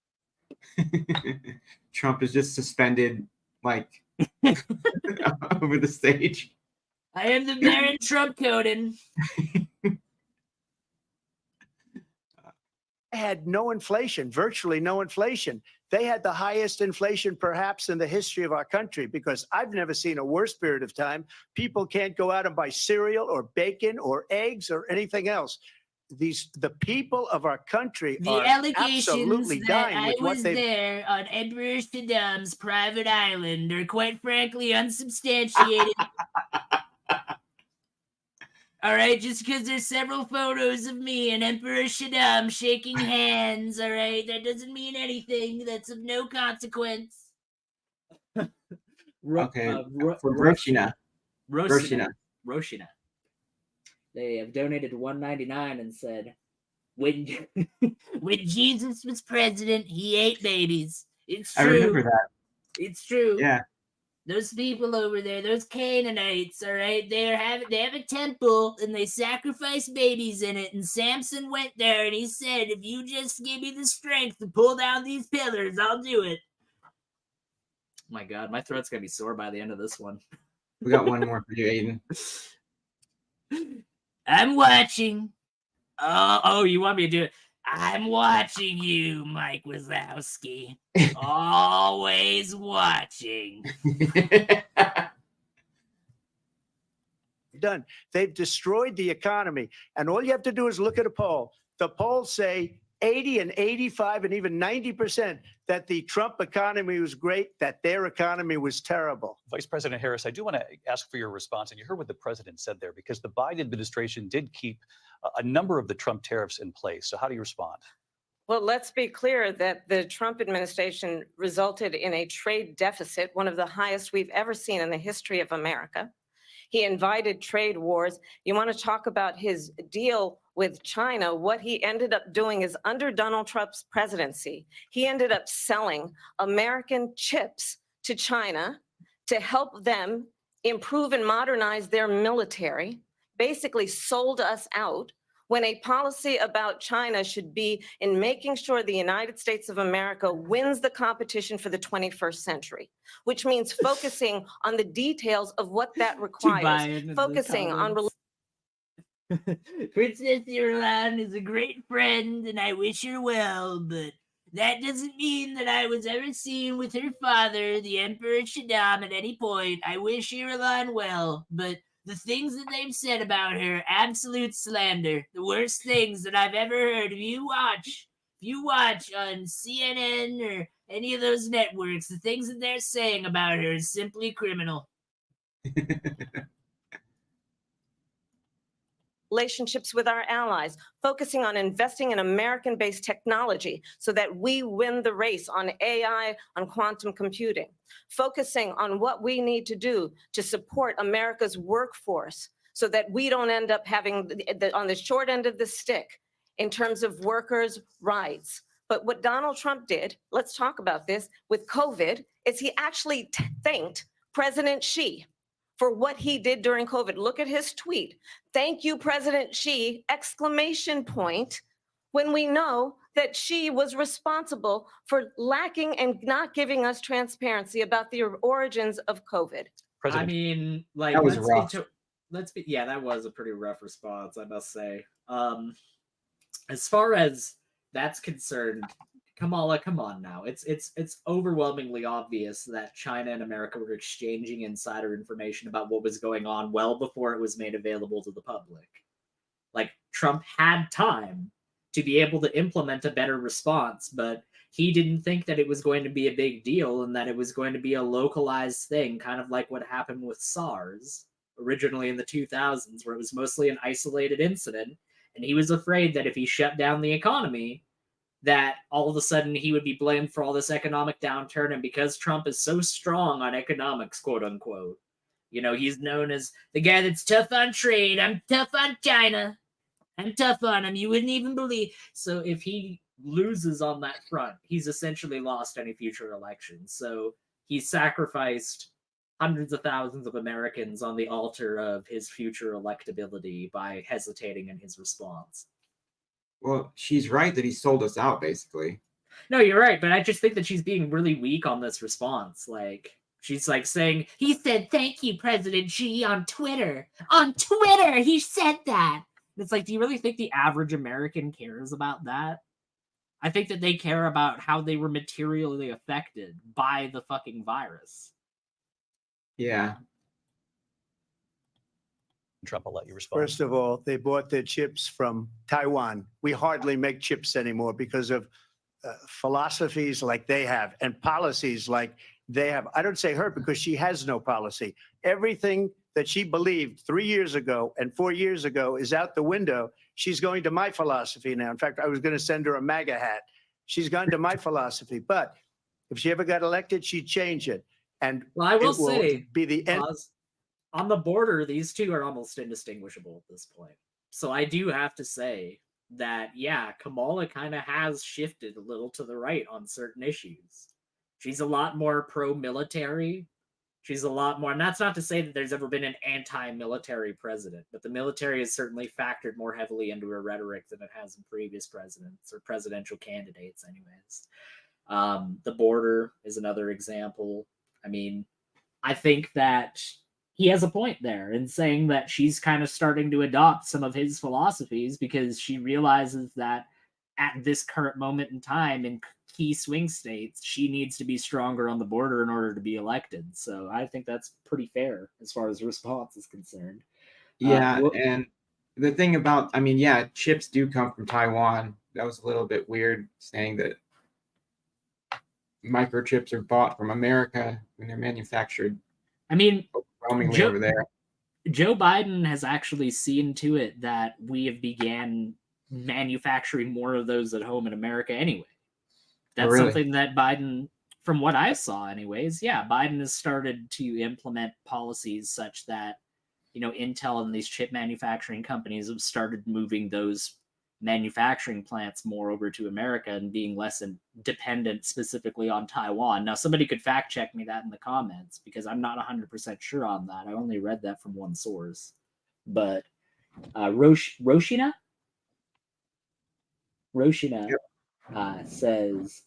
Speaker 1: Trump is just suspended, like, over the stage.
Speaker 5: I am the Baron Trump Coden.
Speaker 6: Had no inflation, virtually no inflation. They had the highest inflation perhaps in the history of our country, because I've never seen a worse period of time. People can't go out and buy cereal or bacon or eggs or anything else. The people of our country
Speaker 5: The
Speaker 6: are
Speaker 5: allegations
Speaker 6: absolutely
Speaker 5: that
Speaker 6: dying
Speaker 5: I
Speaker 6: with what
Speaker 5: was
Speaker 6: they've.
Speaker 5: there on Emperor Saddam's private island are quite frankly unsubstantiated. All right, just because there's several photos of me and Emperor Saddam shaking hands, all right, that doesn't mean anything. That's of no consequence.
Speaker 1: Okay, for Roshina.
Speaker 2: Roshina. They have donated $1.99 and said,
Speaker 5: When Jesus was president, he ate babies. It's true.
Speaker 1: I remember that.
Speaker 5: It's true.
Speaker 1: Yeah.
Speaker 5: Those people over there, those Canaanites, all right, they have a temple and they sacrifice babies in it. And Samson went there and he said, if you just give me the strength to pull down these pillars, I'll do it.
Speaker 2: my God, my throat's going to be sore by the end of this one.
Speaker 1: We got one more for you, Ayden.
Speaker 5: I'm watching. Oh, you want me to do it? I'm watching you, Mike Wazowski. Always watching.
Speaker 6: Done. They've destroyed the economy. And all you have to do is look at a poll. The polls say 80 and 85 and even 90% that the Trump economy was great, that their economy was terrible.
Speaker 3: Vice President Harris, I do want to ask for your response. And you heard what the president said there, because the Biden administration did keep a number of the Trump tariffs in place. So how do you respond?
Speaker 4: Well, let's be clear that the Trump administration resulted in a trade deficit, one of the highest we've ever seen in the history of America. He invited trade wars. You want to talk about his deal with China? What he ended up doing is, under Donald Trump's presidency, he ended up selling American chips to China to help them improve and modernize their military, basically sold us out, when a policy about China should be in making sure the United States of America wins the competition for the 21st century, which means focusing on the details of what that requires, focusing on.
Speaker 5: Princess Irulan is a great friend and I wish her well, but that doesn't mean that I was ever seen with her father, the Emperor Saddam, at any point. I wish Irulan well, but the things that they've said about her, absolute slander. The worst things that I've ever heard. If you watch you watch on CNN or any of those networks, the things that they're saying about her is simply criminal.
Speaker 4: Relationships with our allies, focusing on investing in American-based technology so that we win the race on AI, on quantum computing, focusing on what we need to do to support America's workforce so that we don't end up having on the short end of the stick in terms of workers' rights. But what Donald Trump did, let's talk about this, with COVID, is he actually thanked President Xi for what he did during COVID. Look at his tweet. Thank you, President Xi, exclamation point, when we know that Xi was responsible for lacking and not giving us transparency about the origins of COVID.
Speaker 3: President,
Speaker 2: I mean, like,
Speaker 1: That was
Speaker 2: let's
Speaker 1: rough.
Speaker 2: be, yeah, that was a pretty rough response, I must say. As far as that's concerned, Kamala, come on now. It's overwhelmingly obvious that China and America were exchanging insider information about what was going on well before it was made available to the public. Like, Trump had time to be able to implement a better response, but he didn't think that it was going to be a big deal and that it was going to be a localized thing, kind of like what happened with SARS originally in the 2000s, where it was mostly an isolated incident. And he was afraid that if he shut down the economy, that all of a sudden he would be blamed for all this economic downturn. And because Trump is so strong on economics, quote unquote, you know, he's known as the guy that's tough on trade. I'm tough on China. I'm tough on him. You wouldn't even believe. So if he loses on that front, he's essentially lost any future elections. So he sacrificed hundreds of thousands of Americans on the altar of his future electability by hesitating in his response.
Speaker 1: Well, she's right that he sold us out, basically.
Speaker 2: No, you're right, but I just think that she's being really weak on this response. Like, she's like saying,
Speaker 5: He said, thank you, President Xi, on Twitter. On Twitter, he said that.
Speaker 2: it's like, do you really think the average American cares about that? I think that they care about how they were materially affected by the fucking virus.
Speaker 1: Yeah.
Speaker 3: Trump, I'll let you respond.
Speaker 6: First of all, they bought their chips from Taiwan. We hardly make chips anymore because of philosophies like they have and policies like they have. I don't say her because she has no policy. Everything that she believed 3 years ago and 4 years ago is out the window. She's going to my philosophy now. In fact, I was going to send her a MAGA hat. She's gone to my philosophy. But if she ever got elected, she'd change it. And
Speaker 2: Well, I will say,
Speaker 6: be the end.
Speaker 2: On the border, these two are almost indistinguishable at this point. So I do have to say that, yeah, Kamala kind of has shifted a little to the right on certain issues. She's a lot more pro-military. She's a lot more, and that's not to say that there's ever been an anti-military president, but the military has certainly factored more heavily into her rhetoric than it has in previous presidents or presidential candidates anyways. The border is another example. I mean, I think that he has a point there in saying that she's kind of starting to adopt some of his philosophies because she realizes that at this current moment in time in key swing states, she needs to be stronger on the border in order to be elected. So I think that's pretty fair as far as the response is concerned.
Speaker 1: Yeah. And the thing about, I mean, yeah, chips do come from Taiwan. That was a little bit weird saying that microchips are bought from America when they're manufactured.
Speaker 2: I mean,
Speaker 1: overwhelmingly over there.
Speaker 2: Joe Biden has actually seen to it that we have began manufacturing more of those at home in America anyway. That's
Speaker 1: really?
Speaker 2: Something that Biden, from what I saw anyways, yeah, Biden has started to implement policies such that, you know, Intel and these chip manufacturing companies have started moving those manufacturing plants more over to America and being less dependent specifically on Taiwan. Now, somebody could fact check me that in the comments because I'm not 100% sure on that. I only read that from one source. But Roshina
Speaker 1: Yep.
Speaker 2: Says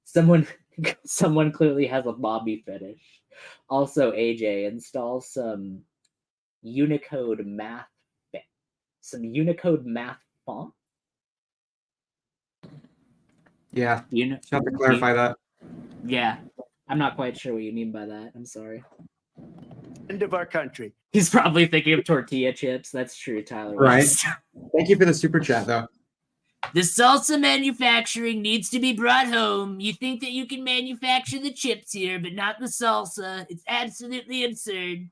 Speaker 2: someone clearly has a Bobby fetish. Also, AJ, install some Unicode math font.
Speaker 1: Yeah. You have to clarify that.
Speaker 2: Yeah. I'm not quite sure what you mean by that. I'm sorry.
Speaker 6: End of our country.
Speaker 2: He's probably thinking of tortilla chips. That's true, Tyler.
Speaker 1: Right.
Speaker 2: West.
Speaker 1: Thank you for the super chat, though.
Speaker 5: The salsa manufacturing needs to be brought home. You think that you can manufacture the chips here, but not the salsa. It's absolutely absurd.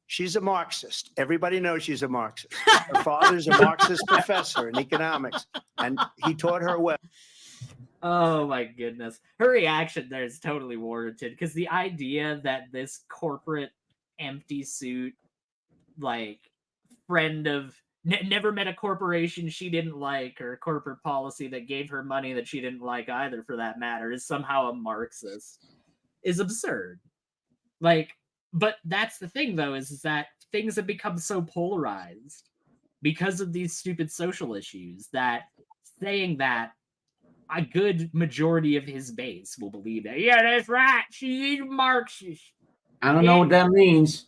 Speaker 6: She's a Marxist. Everybody knows she's a Marxist. Her father's a Marxist professor in economics, and he taught her well.
Speaker 2: Oh my goodness. Her reaction there is totally warranted because the idea that this corporate empty suit, like, friend of never met a corporation she didn't like or a corporate policy that gave her money that she didn't like either for that matter is somehow a Marxist is absurd. Like, but that's the thing though, is that things have become so polarized because of these stupid social issues that saying that a good majority of his base will believe that. Yeah, that's right. She's Marxist.
Speaker 1: I don't know what that means.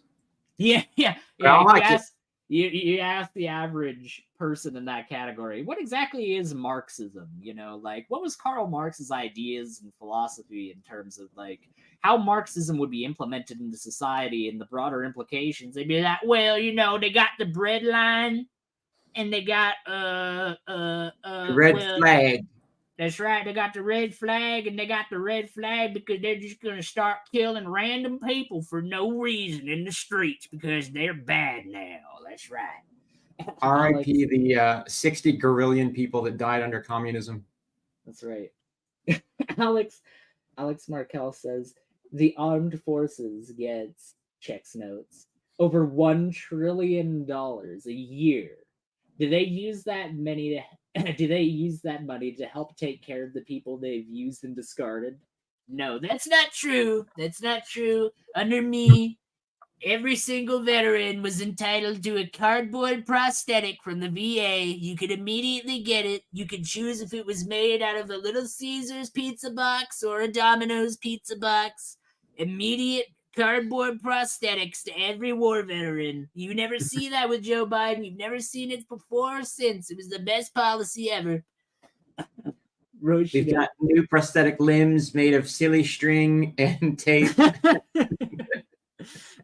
Speaker 2: Yeah.
Speaker 1: I
Speaker 2: If
Speaker 1: like it.
Speaker 2: you ask the average person in that category, what exactly is Marxism? You know, like, what was Karl Marx's ideas and philosophy in terms of, like, how Marxism would be implemented into society and the broader implications? They'd be like, well, you know, they got the bread line and they got
Speaker 1: The red
Speaker 2: well,
Speaker 1: flag.
Speaker 2: that's right. They got the red flag, and they got the red flag because they're just going to start killing random people for no reason in the streets because they're bad now. That's right.
Speaker 1: R.I.P. the 60 gorillion people that died under communism.
Speaker 2: That's right. Alex Markel says the armed forces gets checks notes over $1 trillion a year. Do they use that money to help take care of the people they've used and discarded? No, that's not true. That's not true. Under me, every single veteran was entitled to a cardboard prosthetic from the VA. You could immediately get it. You could choose if it was made out of a Little Caesars pizza box or a Domino's pizza box. Immediate cardboard prosthetics to every war veteran. You never see that with Joe Biden. You've never seen it before or since. It was the best policy ever.
Speaker 1: We've got new prosthetic limbs made of silly string and tape.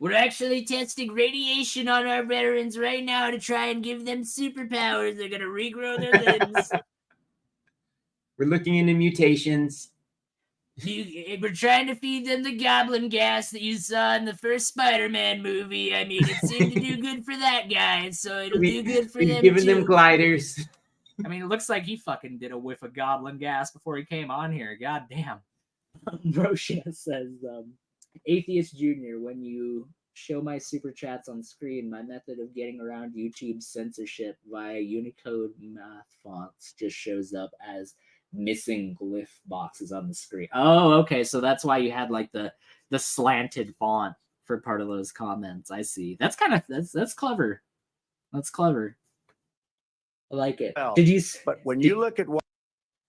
Speaker 5: We're actually testing radiation on our veterans right now to try and give them superpowers. They're going to regrow their limbs.
Speaker 1: We're looking into mutations.
Speaker 5: We're trying to feed them the goblin gas that you saw in the first Spider-Man movie. I mean, it seemed to do good for that guy, so it'll do good for
Speaker 1: We've
Speaker 5: them
Speaker 1: given
Speaker 5: too.
Speaker 1: them gliders.
Speaker 2: I mean, it looks like he fucking did a whiff of goblin gas before he came on here. God damn. Roshia says, Atheist Junior, when you show my super chats on screen, my method of getting around YouTube censorship via Unicode math fonts just shows up as missing glyph boxes on the screen. Oh, okay. So that's why you had like the slanted font for part of those comments. I see. That's kind of that's clever. That's clever. I like it.
Speaker 6: Well,
Speaker 2: Did you?
Speaker 6: But when you look at what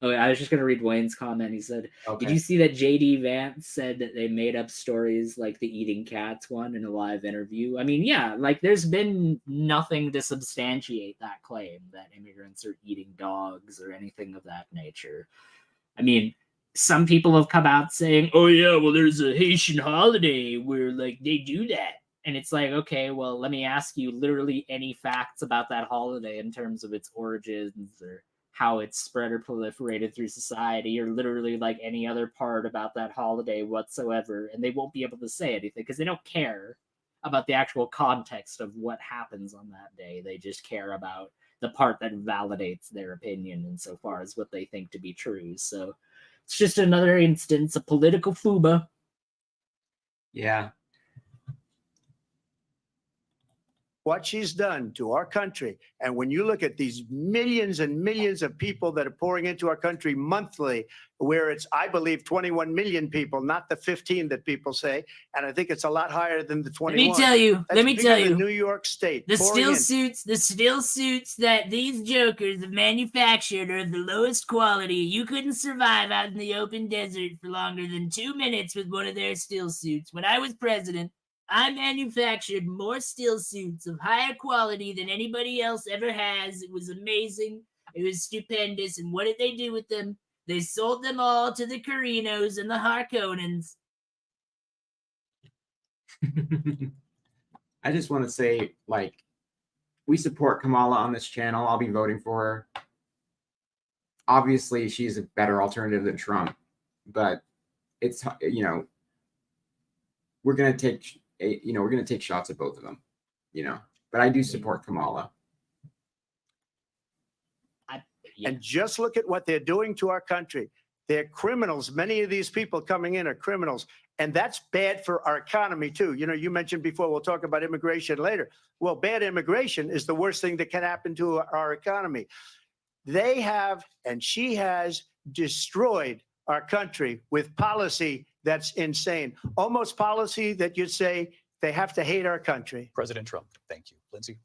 Speaker 2: Oh, I was just gonna read Wayne's comment. He said,
Speaker 1: Okay.
Speaker 2: "Did you see that JD Vance said that they made up stories like the eating cats one in a live interview?" I mean, yeah, like there's been nothing to substantiate that claim that immigrants are eating dogs or anything of that nature. I mean, some people have come out saying, "Oh yeah, well there's a Haitian holiday where like they do that." And it's like, okay, well, let me ask you literally any facts about that holiday in terms of its origins or how it's spread or proliferated through society, or literally like any other part about that holiday whatsoever. And they won't be able to say anything because they don't care about the actual context of what happens on that day. They just care about the part that validates their opinion insofar as what they think to be true. So it's just another instance of political fuba.
Speaker 1: Yeah.
Speaker 6: what she's done to our country. And when you look at these millions and millions of people that are pouring into our country monthly, where it's, I believe, 21 million people, not the 15 that people say. And I think it's a lot higher than the 21.
Speaker 5: Let me tell you,
Speaker 6: That's
Speaker 5: let me
Speaker 6: bigger
Speaker 5: tell
Speaker 6: than
Speaker 5: you.
Speaker 6: New York State.
Speaker 5: The
Speaker 6: pouring
Speaker 5: still suits that these jokers have manufactured are of the lowest quality. You couldn't survive out in the open desert for longer than 2 minutes with one of their still suits. When I was president, I manufactured more still suits of higher quality than anybody else ever has. It was amazing. It was stupendous. And what did they do with them? They sold them all to the Carinos and the Harkonnens.
Speaker 1: I just want to say, like, we support Kamala on this channel. I'll be voting for her. Obviously, she's a better alternative than Trump, but it's, you know, we're gonna take shots at both of them, you know. But I do support Kamala.
Speaker 2: Yeah.
Speaker 6: And just look at what they're doing to our country. They're criminals. Many of these people coming in are criminals. And that's bad for our economy, too. You know, you mentioned before, we'll talk about immigration later. Well, bad immigration is the worst thing that can happen to our economy. They have, and she has, destroyed our country with policy that's insane. Almost policy that you'd say they have to hate our country.
Speaker 3: President Trump, thank you. Lindsay?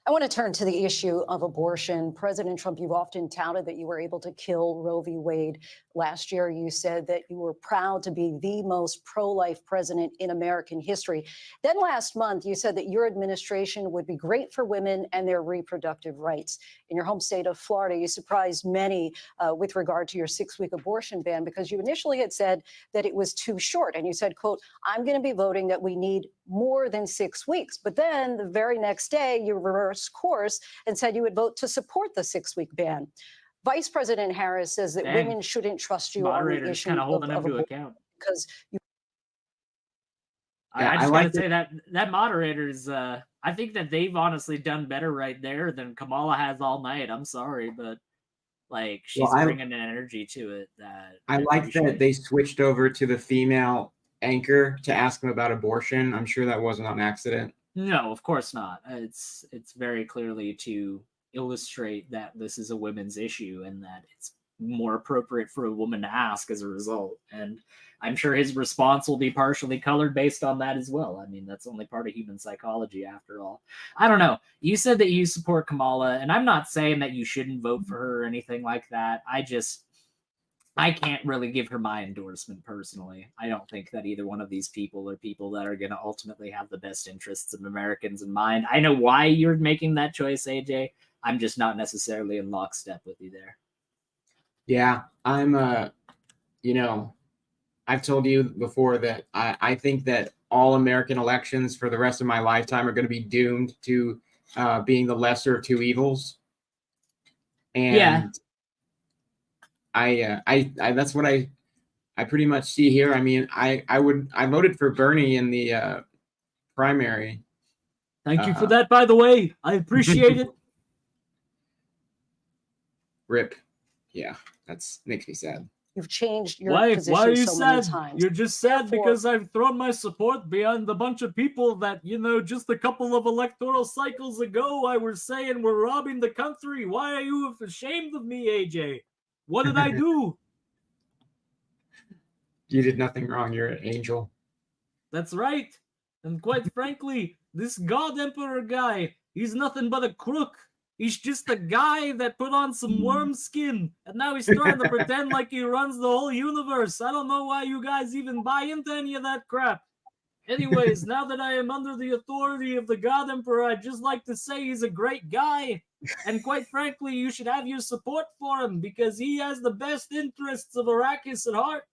Speaker 7: I want to turn to the issue of abortion. President Trump, you've often touted that you were able to kill Roe v. Wade. Last year, you said that you were proud to be the most pro-life president in American history. Then last month, you said that your administration would be great for women and their reproductive rights. In your home state of Florida, you surprised many with regard to your 6-week abortion ban, because you initially had said that it was too short. And you said, quote, I'm going to be voting that we need more than 6 weeks. But then the very next day, you reversed course and said you would vote to support the 6-week ban. Vice President Harris says that
Speaker 2: Dang.
Speaker 7: women shouldn't trust you on the
Speaker 2: Moderator's
Speaker 7: issue
Speaker 2: kind of holding him to
Speaker 7: abortion
Speaker 2: account.
Speaker 7: because you
Speaker 2: I just gotta say that moderator's. I think that they've honestly done better right there than Kamala has all night. I'm sorry, but like she's bringing an energy to it that
Speaker 1: I like that they switched over to the female anchor to ask him about abortion. I'm sure that wasn't on accident.
Speaker 2: No, of course not. It's very clearly to illustrate that this is a women's issue and that it's more appropriate for a woman to ask as a result. And I'm sure his response will be partially colored based on that as well. I mean, that's only part of human psychology after all. I don't know. You said that you support Kamala, and I'm not saying that you shouldn't vote for her or anything like that. I can't really give her my endorsement personally. I don't think that either one of these people are people that are going to ultimately have the best interests of Americans in mind. I know why you're making that choice, AJ. I'm just not necessarily in lockstep with you there.
Speaker 1: Yeah, I'm, you know, I've told you before that I think that all American elections for the rest of my lifetime are going to be doomed to being the lesser of two evils. And
Speaker 2: yeah.
Speaker 1: I that's what I pretty much see here. I mean, I voted for Bernie in the primary.
Speaker 2: Thank you for that, by the way. I appreciate it.
Speaker 1: Rip. Yeah, that's makes me sad.
Speaker 7: you've changed your
Speaker 2: Why
Speaker 7: position
Speaker 2: are you
Speaker 7: so many
Speaker 2: sad?
Speaker 7: times.
Speaker 2: You're just sad
Speaker 7: Therefore-
Speaker 2: because I've thrown my support behind a bunch of people that, you know, just a couple of electoral cycles ago I was saying we're robbing the country. Why are you ashamed of me, AJ? What did I do?
Speaker 1: You did nothing wrong. You're an angel.
Speaker 2: That's right. And quite frankly, this God Emperor guy, he's nothing but a crook. He's just a guy that put on some worm skin, and now he's trying to pretend like he runs the whole universe. I don't know why you guys even buy into any of that crap. Anyways, now that I am under the authority of the God Emperor, I'd just like to say he's a great guy. And quite frankly, you should have your support for him because he has the best interests of Arrakis at heart.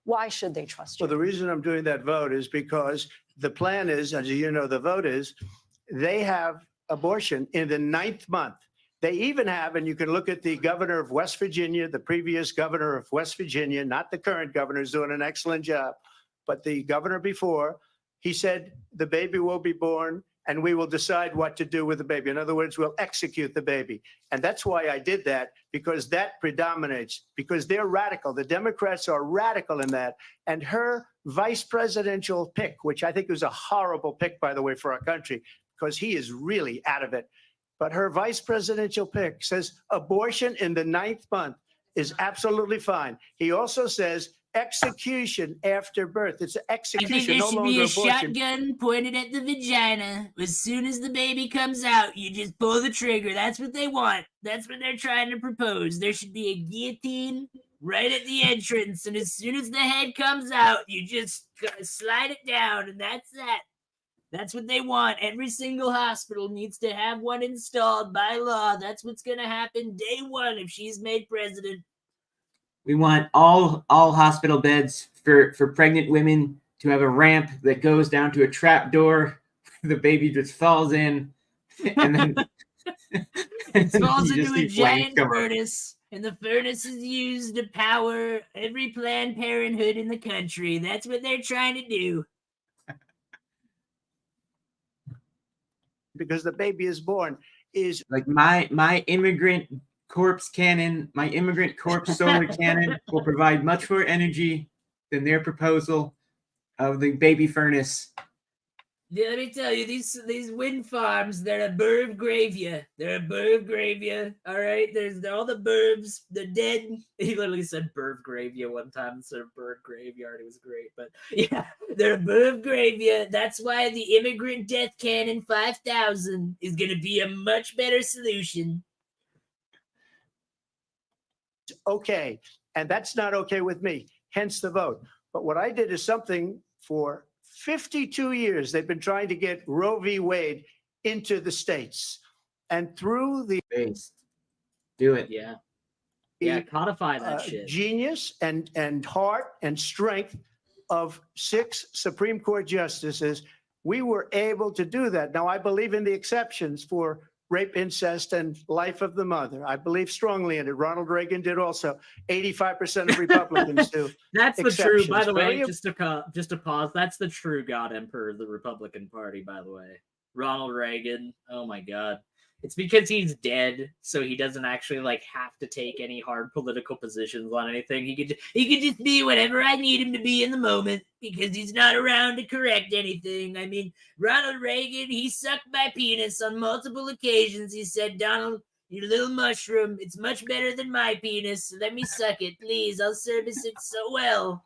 Speaker 7: Why should they trust you?
Speaker 6: Well, the reason I'm doing that vote is because the plan is, as you know, the vote is, they have abortion in the 9th month. They even have, and you can look at the governor of West Virginia, the previous governor of West Virginia, not the current governor, is doing an excellent job, but the governor before, he said the baby will be born and we will decide what to do with the baby. In other words, we'll execute the baby. And that's why I did that, because that predominates, because they're radical. The Democrats are radical in that. And her vice presidential pick, which I think was a horrible pick, by the way, for our country, because he is really out of it. But her vice presidential pick says abortion in the 9th month is absolutely fine. He also says execution after birth. It's an
Speaker 5: I think
Speaker 6: execution,
Speaker 5: there
Speaker 6: no
Speaker 5: should
Speaker 6: longer
Speaker 5: be a
Speaker 6: abortion.
Speaker 5: shotgun pointed at the vagina. As soon as the baby comes out, you just pull the trigger. That's what they want. That's what they're trying to propose. There should be a guillotine right at the entrance, and as soon as the head comes out, you just slide it down, and that's that. That's what they want. Every single hospital needs to have one installed by law. That's what's going to happen day one if she's made president.
Speaker 1: We want all hospital beds for pregnant women to have a ramp that goes down to a trap door the baby just falls in, and then
Speaker 5: It falls
Speaker 1: you just
Speaker 5: into a
Speaker 1: see flames
Speaker 5: giant
Speaker 1: come up.
Speaker 5: furnace, and the furnace is used to power every Planned Parenthood in the country. That's what they're trying to do.
Speaker 6: because the baby is born is
Speaker 1: Like my immigrant corpse cannon, my immigrant corpse solar cannon will provide much more energy than their proposal of the baby furnace.
Speaker 5: Yeah, let me tell you, these wind farms, they're a burb graveyard. They're a burb graveyard. All right, there's all the burbs, the dead. He literally said burb graveyard one time instead of bird graveyard. It was great, but yeah, they're a burb graveyard. That's why the immigrant death cannon 5000 is gonna be a much better solution.
Speaker 6: okay. And that's not okay with me, hence the vote. But what I did is something for 52 years. They've been trying to get Roe v. Wade into the states. And through the
Speaker 1: Based. Do it.
Speaker 2: Yeah. Yeah, codify that
Speaker 6: uh,
Speaker 2: shit.
Speaker 6: genius and heart and strength of 6 Supreme Court justices, we were able to do that. Now, I believe in the exceptions for rape, incest, and life of the mother. I believe strongly in it. Ronald Reagan did also. 85% of Republicans do.
Speaker 2: That's the true, by
Speaker 6: exceptions.
Speaker 2: the way,
Speaker 6: Very
Speaker 2: just to pause, that's the true God Emperor of the Republican Party, by the way. Ronald Reagan. Oh my God. It's because he's dead, so he doesn't actually like have to take any hard political positions on anything. He could just be whatever I need him to be in the moment because he's not around to correct anything. I mean, Ronald Reagan, he sucked my penis on multiple occasions. He said, "Donald, you little mushroom, it's much better than my penis. So let me suck it, please. I'll service it so well."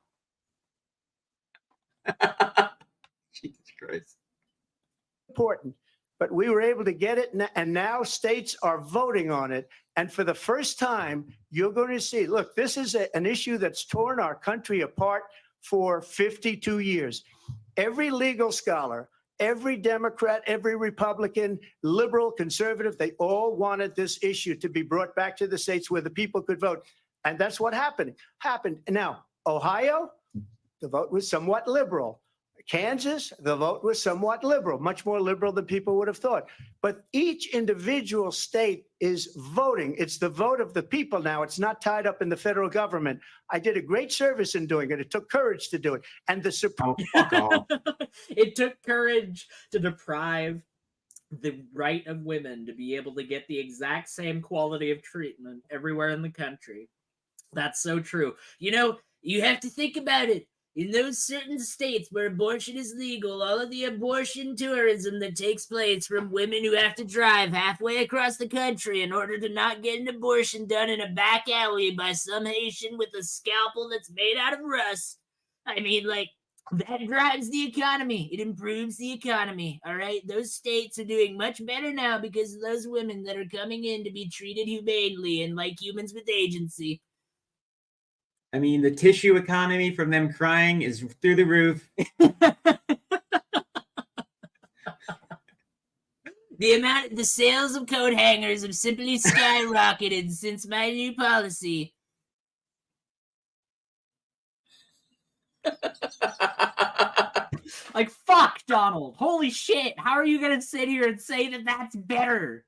Speaker 1: Jesus Christ.
Speaker 6: important. But we were able to get it, and now states are voting on it. And for the first time, you're going to see, look, this is an issue that's torn our country apart for 52 years. Every legal scholar, every Democrat, every Republican, liberal, conservative, they all wanted this issue to be brought back to the states where the people could vote. And that's what happened. Now, Ohio, the vote was somewhat liberal. Kansas, the vote was somewhat liberal, much more liberal than people would have thought. But each individual state is voting. It's the vote of the people now. It's not tied up in the federal government. I did a great service in doing it. It took courage to do it. And the Supreme
Speaker 1: Oh, fuck off.
Speaker 2: It took courage to deprive the right of women to be able to get the exact same quality of treatment everywhere in the country. That's so true. You know, you have to think about it. In those certain states where abortion is legal, all of the abortion tourism that takes place from women who have to drive halfway across the country in order to not get an abortion done in a back alley by some Haitian with a scalpel that's made out of rust. I mean, like, that drives the economy. It improves the economy. All right. Those states are doing much better now because of those women that are coming in to be treated humanely and like humans with agency.
Speaker 1: I mean, the tissue economy from them crying is through the roof.
Speaker 5: The sales of coat hangers have simply skyrocketed since my new policy.
Speaker 2: Like, fuck, Donald. Holy shit. How are you going to sit here and say that that's better?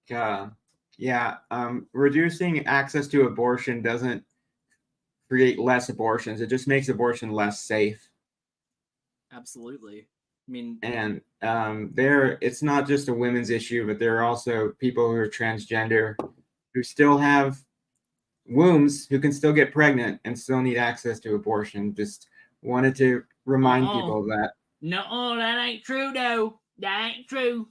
Speaker 1: Yeah. Reducing access to abortion doesn't create less abortions. It just makes abortion less safe.
Speaker 2: Absolutely. I mean,
Speaker 1: And it's not just a women's issue, but there are also people who are transgender who still have wombs who can still get pregnant and still need access to abortion. Just wanted to remind people of that.
Speaker 5: No, that ain't true, though. That ain't true.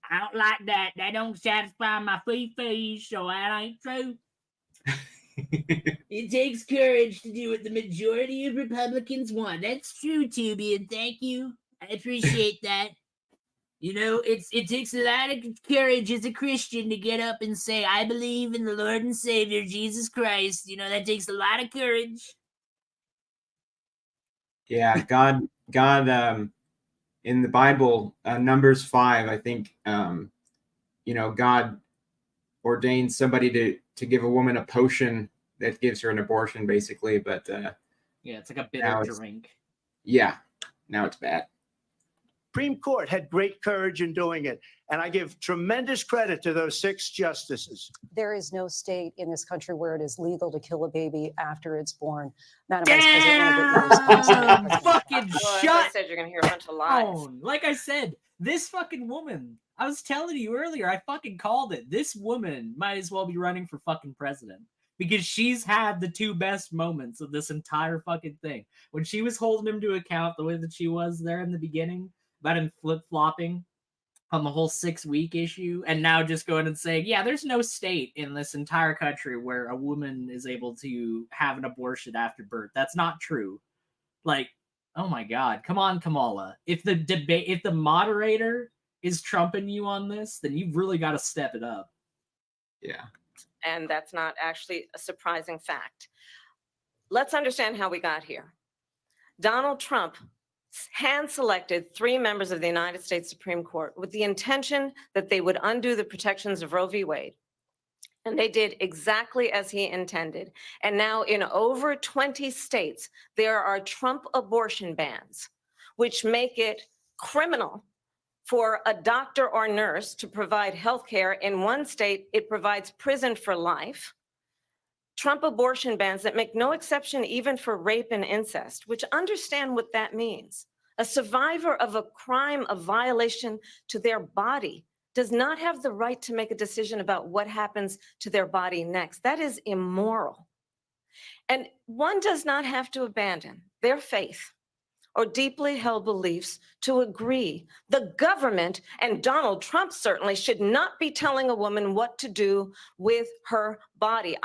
Speaker 5: I don't like that. That don't satisfy my fee-fees, so that ain't true. It takes courage to do what the majority of Republicans want. That's true, Tubi, and thank you. I appreciate that. You know, it takes a lot of courage as a Christian to get up and say, I believe in the Lord and Savior, Jesus Christ. You know, that takes a lot of courage.
Speaker 1: Yeah, God, in the Bible, Numbers 5, I think, God ordained somebody to give a woman a potion that gives her an abortion, basically. But
Speaker 2: yeah, it's like a bitter drink.
Speaker 1: Yeah, now it's bad.
Speaker 6: Supreme Court had great courage in doing it. And I give tremendous credit to those 6 justices.
Speaker 7: There is no state in this country where it is legal to kill a baby after it's born. Madam Vice President, I want to get your response to that.
Speaker 2: Damn!
Speaker 7: President
Speaker 2: Fucking
Speaker 4: Well, as I
Speaker 2: shut
Speaker 4: said, you're going to hear a bunch of lies.
Speaker 2: down. Like I said, this fucking woman, I was telling you earlier, I fucking called it. This woman might as well be running for fucking president because she's had the 2 best moments of this entire fucking thing. When she was holding him to account the way that she was there in the beginning about him flip-flopping on the whole 6-week issue, and now just going and saying, yeah, there's no state in this entire country where a woman is able to have an abortion after birth. That's not true. Like, oh my God, come on, Kamala. If the moderator is trumping you on this, then you've really got to step it up.
Speaker 1: Yeah.
Speaker 4: And that's not actually a surprising fact. Let's understand how we got here. Donald Trump hand-selected 3 members of the United States Supreme Court with the intention that they would undo the protections of Roe v. Wade. And they did exactly as he intended. And now in over 20 states, there are Trump abortion bans, which make it criminal for a doctor or nurse to provide health care. In one state, it provides prison for life. Trump abortion bans that make no exception even for rape and incest, which understand what that means. A survivor of a crime, a violation to their body, does not have the right to make a decision about what happens to their body next. That is immoral. And one does not have to abandon their faith or deeply held beliefs to agree. The government, and Donald Trump certainly, should not be telling a woman what to do with her body.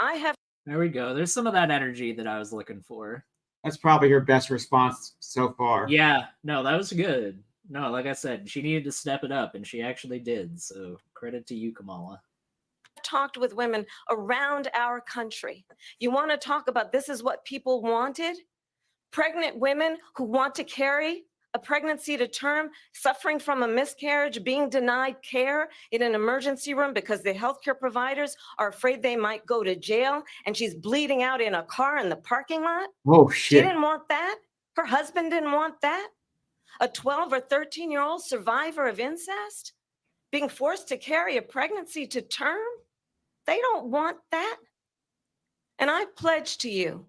Speaker 2: There we go. There's some of that energy that I was looking for.
Speaker 1: That's probably her best response so far.
Speaker 2: Yeah, no, that was good. No, like I said, she needed to step it up, and she actually did. So credit to you, Kamala.
Speaker 4: Talked with women around our country. You want to talk about this is what people wanted? Pregnant women who want to carry a pregnancy to term, suffering from a miscarriage, being denied care in an emergency room because the healthcare providers are afraid they might go to jail, and she's bleeding out in a car in the parking lot.
Speaker 1: Oh,
Speaker 4: She
Speaker 1: shit.
Speaker 4: didn't want that. Her husband didn't want that. A 12 or 13-year-old survivor of incest being forced to carry a pregnancy to term. They don't want that. And I pledge to you,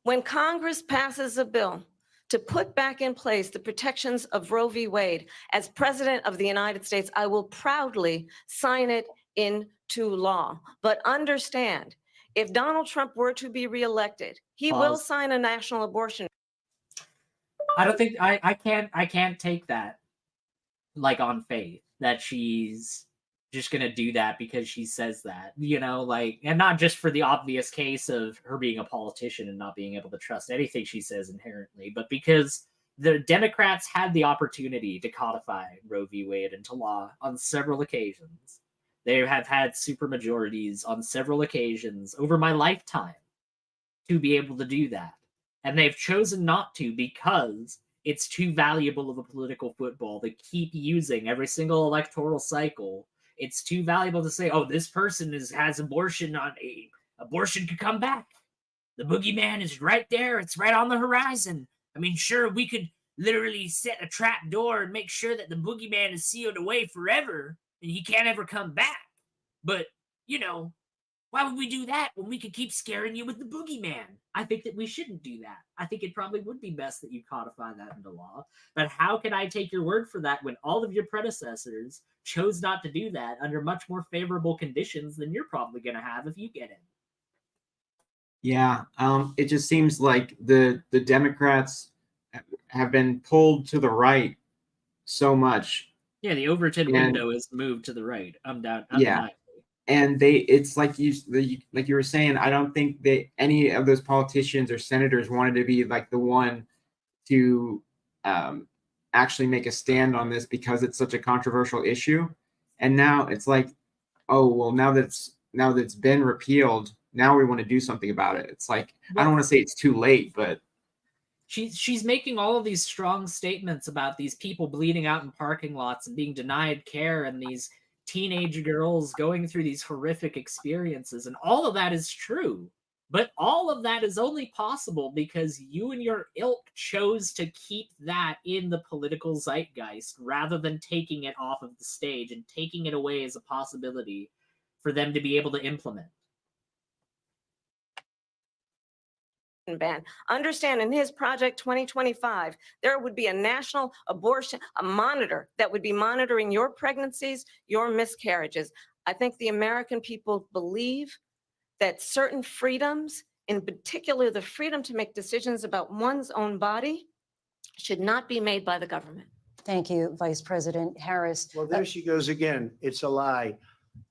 Speaker 4: when Congress passes a bill to put back in place the protections of Roe v. Wade, as President of the United States, I will proudly sign it into law. But understand, if Donald Trump were to be reelected, he will
Speaker 2: Pause.
Speaker 4: sign a national abortion.
Speaker 2: I don't think I can't take that like on faith that she's just gonna do that because she says that, you know, like, and not just for the obvious case of her being a politician and not being able to trust anything she says inherently, but because the Democrats had the opportunity to codify Roe v. Wade into law on several occasions. They have had supermajorities on several occasions over my lifetime to be able to do that. And they've chosen not to because it's too valuable of a political football to keep using every single electoral cycle. It's too valuable to say, oh, this person has abortion on abortion could come back. The boogeyman is right there. It's right on the horizon. I mean, sure, we could literally set a trap door and make sure that the boogeyman is sealed away forever and he can't ever come back. But, you know, why would we do that when we could keep scaring you with the boogeyman? I think that we shouldn't do that. I think it probably would be best that you codify that into law. But how can I take your word for that when all of your predecessors chose not to do that under much more favorable conditions than you're probably going to have if you get in?
Speaker 1: Yeah, it just seems like the Democrats have been pulled to the right so much.
Speaker 2: Yeah, the Overton
Speaker 1: And-
Speaker 2: window is moved to the right. I'm down.
Speaker 1: Yeah. And it's like you were saying, I don't think that any of those politicians or senators wanted to be like the one to actually make a stand on this because it's such a controversial issue. And now it's like, oh, well, now that it's been repealed, now we want to do something about it. It's like, I don't want to say it's too late, but
Speaker 2: she's making all of these strong statements about these people bleeding out in parking lots and being denied care and these teenage girls going through these horrific experiences. And all of that is true. But all of that is only possible because you and your ilk chose to keep that in the political zeitgeist rather than taking it off of the stage and taking it away as a possibility for them to be able to implement.
Speaker 4: Ban. Understand in his Project 2025, there would be a national abortion, a monitor that would be monitoring your pregnancies, your miscarriages. I think the American people believe that certain freedoms, in particular the freedom to make decisions about one's own body, should not be made by the government.
Speaker 7: Thank you, Vice President Harris.
Speaker 6: Well, there she goes again. It's a lie.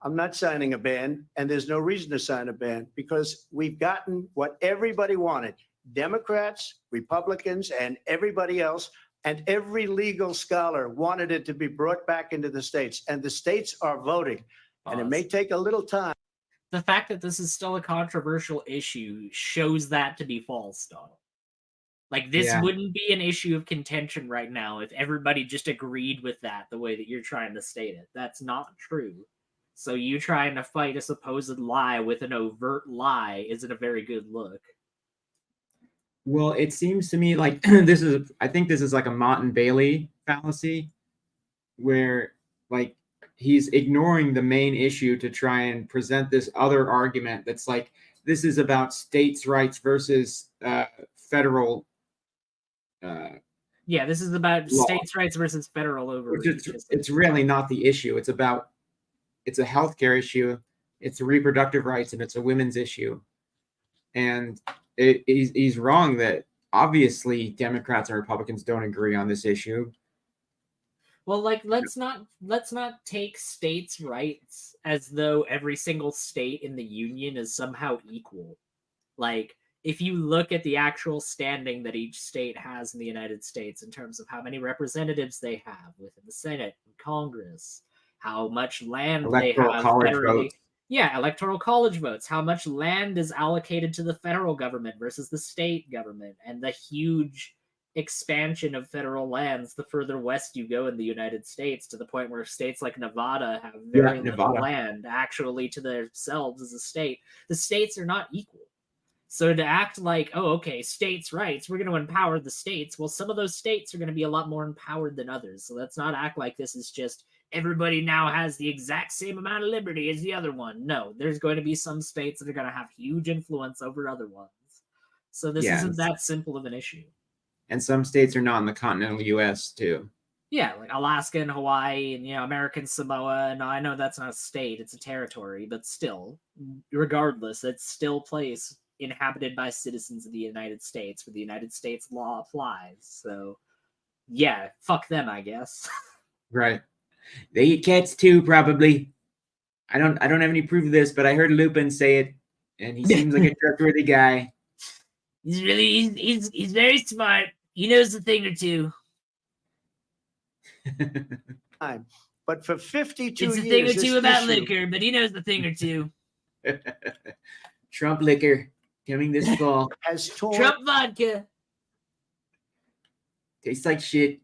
Speaker 6: I'm not signing a ban, and there's no reason to sign a ban because we've gotten what everybody wanted. Democrats, Republicans, and everybody else, and every legal scholar wanted it to be brought back into the states, and the states are voting. And it may take a little time.
Speaker 2: The fact that this is still a controversial issue shows that to be false, Donald. Like, this
Speaker 1: Yeah.
Speaker 2: wouldn't be an issue of contention right now if everybody just agreed with that the way that you're trying to state it. That's not true. So you trying to fight a supposed lie with an overt lie isn't a very good look.
Speaker 1: Well, it seems to me like I think this is like a Mott and Bailey fallacy where like he's ignoring the main issue to try and present this other argument that's like, this is about states' rights versus federal.
Speaker 2: Yeah, this is about
Speaker 1: Law.
Speaker 2: states' rights versus federal overreach.
Speaker 1: It's really not the issue. It's a healthcare issue, it's a reproductive rights, and it's a women's issue. And he's wrong that obviously Democrats and Republicans don't agree on this issue.
Speaker 2: Well, like, let's not take states' rights as though every single state in the union is somehow equal. Like, if you look at the actual standing that each state has in the United States in terms of how many representatives they have within the Senate and Congress, how much land
Speaker 1: Electoral
Speaker 2: they have
Speaker 1: college
Speaker 2: federally.
Speaker 1: votes.
Speaker 2: Yeah, electoral college votes. How much land is allocated to the federal government versus the state government, and the huge expansion of federal lands the further west you go in the United States, to the point where states like Nevada have very little
Speaker 1: Nevada.
Speaker 2: land actually to themselves as a state. The states are not equal. So to act like, oh, okay, states' rights, we're going to empower the states. Well, some of those states are going to be a lot more empowered than others. So let's not act like this is just everybody now has the exact same amount of liberty as the other one. No, there's going to be some states that are going to have huge influence over other ones. So this isn't that simple of an issue.
Speaker 1: And some states are not in the continental U.S. too.
Speaker 2: Yeah, like Alaska and Hawaii and, American Samoa. And I know that's not a state, it's a territory, but still, regardless, it's still a place inhabited by citizens of the United States where the United States law applies. So yeah, fuck them, I guess.
Speaker 1: Right. They eat cats too, probably. I don't have any proof of this, but I heard Lupin say it, and he seems like a trustworthy guy.
Speaker 2: He's very smart. He knows a thing or two.
Speaker 6: But for 52
Speaker 2: It's a
Speaker 6: years,
Speaker 2: thing or
Speaker 6: this
Speaker 2: two about
Speaker 6: issue-
Speaker 2: liquor, but he knows a thing or two.
Speaker 1: Trump liquor coming this fall.
Speaker 6: has torn
Speaker 2: Trump vodka.
Speaker 1: Tastes like shit.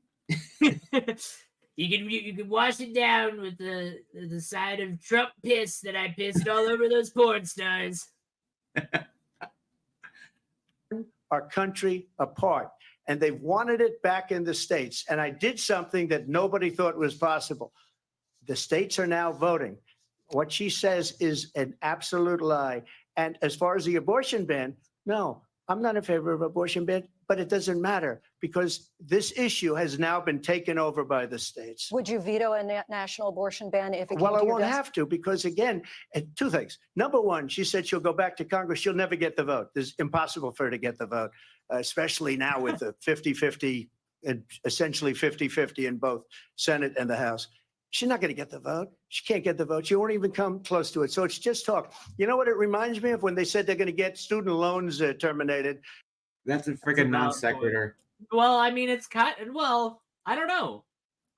Speaker 2: You can wash it down with the side of Trump piss that I pissed all over those porn stars.
Speaker 6: our country apart, and they've wanted it back in the states. And I did something that nobody thought was possible. The states are now voting. What she says is an absolute lie. And as far as the abortion ban, no, I'm not in favor of abortion ban, but it doesn't matter because this issue has now been taken over by the states.
Speaker 7: Would you veto a national abortion ban if it came
Speaker 6: Well,
Speaker 7: to
Speaker 6: I
Speaker 7: your
Speaker 6: won't
Speaker 7: desk?
Speaker 6: have to because, again, two things. Number one, she said she'll go back to Congress. She'll never get the vote. It's impossible for her to get the vote, especially now with the 50-50, and essentially 50-50 in both Senate and the House. She's not going to get the vote. She can't get the vote. She won't even come close to it. So it's just talk. You know what it reminds me of when they said they're going to get student loans terminated?
Speaker 1: That's a
Speaker 2: That's a
Speaker 1: freaking non
Speaker 2: valid
Speaker 1: sequitur.
Speaker 2: Well, I mean, it's kind of, well, I don't know.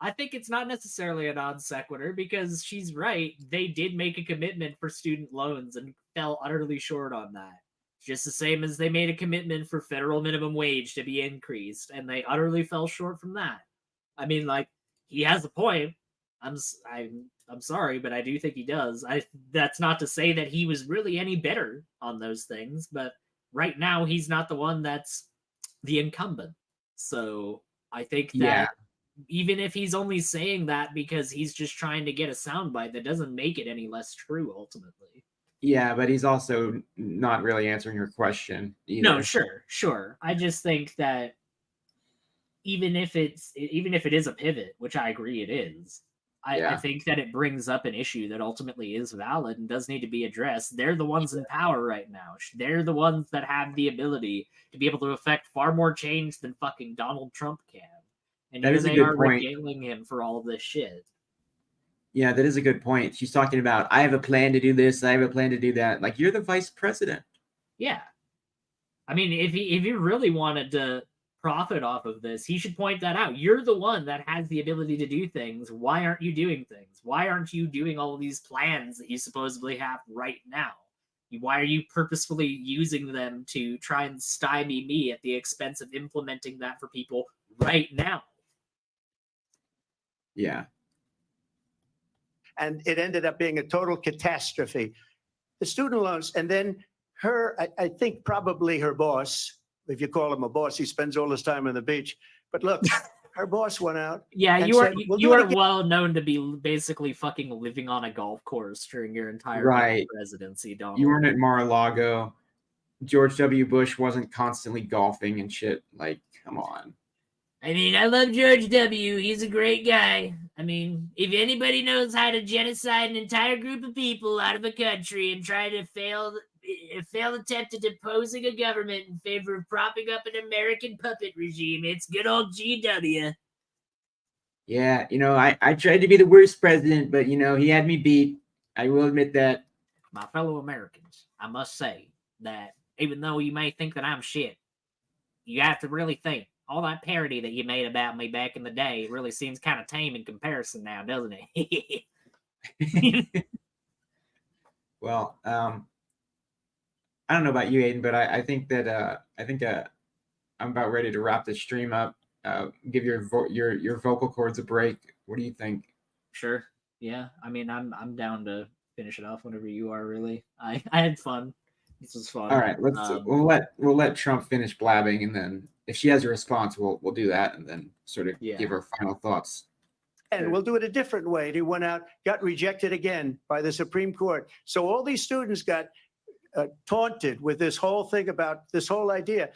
Speaker 2: I think it's not necessarily a non sequitur because she's right. They did make a commitment for student loans and fell utterly short on that. Just the same as they made a commitment for federal minimum wage to be increased, and they utterly fell short from that. I mean, like, he has a point. I'm sorry, but I do think he does. That's not to say that he was really any better on those things, but right now he's not the one that's the incumbent. So I think
Speaker 1: Yeah.
Speaker 2: that even if he's only saying that because he's just trying to get a soundbite, that doesn't make it any less true ultimately.
Speaker 1: Yeah, but he's also not really answering your question either.
Speaker 2: No, sure. I just think that even if it is a pivot, which I agree it is, I
Speaker 1: Yeah.
Speaker 2: think that it brings up an issue that ultimately is valid and does need to be addressed. They're the ones in power right now. They're the ones that have the ability to be able to affect far more change than fucking Donald Trump can. And
Speaker 1: That
Speaker 2: here
Speaker 1: is a
Speaker 2: they
Speaker 1: good
Speaker 2: are
Speaker 1: point.
Speaker 2: regaling him for all this shit.
Speaker 1: Yeah, that is a good point. She's talking about, I have a plan to do this, I have a plan to do that. Like, you're the vice president.
Speaker 2: Yeah. I mean, if he really wanted to profit off of this, he should point that out. You're the one that has the ability to do things. Why aren't you doing things? Why aren't you doing all of these plans that you supposedly have right now? Why are you purposefully using them to try and stymie me at the expense of implementing that for people right now?
Speaker 1: Yeah.
Speaker 6: And it ended up being a total catastrophe. The student loans, and then I think probably her boss, if you call him a boss, he spends all his time on the beach. But look, her boss went out.
Speaker 2: Yeah,
Speaker 6: and
Speaker 2: you are
Speaker 6: said, "We'll
Speaker 2: you
Speaker 6: do it
Speaker 2: are
Speaker 6: again."
Speaker 2: well known to be basically fucking living on a golf course during your entire
Speaker 1: Right.
Speaker 2: presidency, Donald.
Speaker 1: You weren't at Mar-a-Lago. George W. Bush wasn't constantly golfing and shit. Like, come on.
Speaker 2: I mean, I love George W. He's a great guy. I mean, if anybody knows how to genocide an entire group of people out of a country and try to fail attempt at deposing a government in favor of propping up an American puppet regime, it's good old GW.
Speaker 1: Yeah, I tried to be the worst president, but, he had me beat. I will admit that.
Speaker 2: My fellow Americans, I must say that even though you may think that I'm shit, you have to really think. All that parody that you made about me back in the day really seems kind of tame in comparison now, doesn't it?
Speaker 1: Well, I don't know about you, Ayden, but I think that I'm about ready to wrap this stream up. Give your vocal cords a break. What do you think?
Speaker 2: Sure. Yeah. I mean, I'm down to finish it off whenever you are. Really, I had fun. This was fun.
Speaker 1: All right, we'll let Trump finish blabbing, and then if she has a response, we'll do that, and then sort of give her final thoughts.
Speaker 6: And we'll do it a different way. And he went out, got rejected again by the Supreme Court. So all these students got taunted with this whole thing about this whole idea.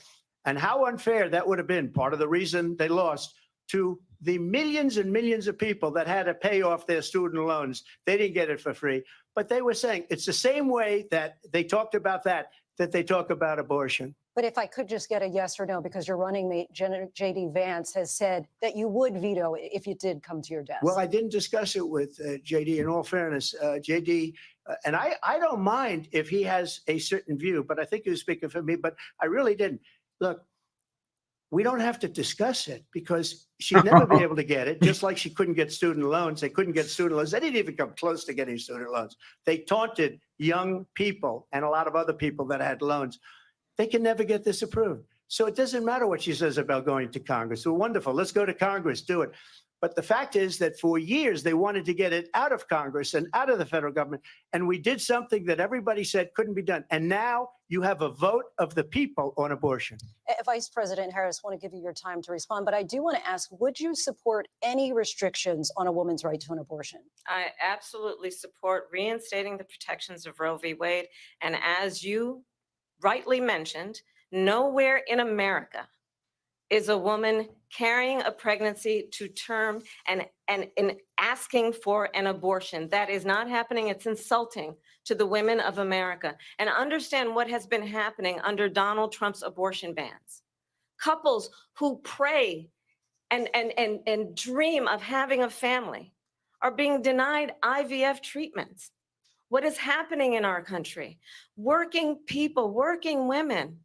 Speaker 6: And how unfair that would have been, part of the reason they lost, to the millions and millions of people that had to pay off their student loans. They didn't get it for free. But they were saying it's the same way that they talked about that they talk about abortion.
Speaker 7: But if I could just get a yes or no, because your running mate, J.D. Vance, has said that you would veto it if you did come to your desk.
Speaker 6: Well, I didn't discuss it with J.D. In all fairness, J.D. And I don't mind if he has a certain view, but I think he was speaking for me, but I really didn't. Look, we don't have to discuss it because she'd never be able to get it, just like she couldn't get student loans. They couldn't get student loans. They didn't even come close to getting student loans. They taunted young people and a lot of other people that had loans. They can never get this approved. So it doesn't matter what she says about going to Congress. Well, wonderful. Let's go to Congress, do it. But the fact is that for years, they wanted to get it out of Congress and out of the federal government. And we did something that everybody said couldn't be done. And now you have a vote of the people on abortion.
Speaker 7: Vice President Harris, I want to give you your time to respond, but I do want to ask, would you support any restrictions on a woman's right to an abortion?
Speaker 4: I absolutely support reinstating the protections of Roe v. Wade. And as you rightly mentioned, nowhere in America is a woman carrying a pregnancy to term and asking for an abortion. That is not happening. It's insulting to the women of America. And understand what has been happening under Donald Trump's abortion bans. Couples who pray and dream of having a family are being denied IVF treatments. What is happening in our country? Working people, working women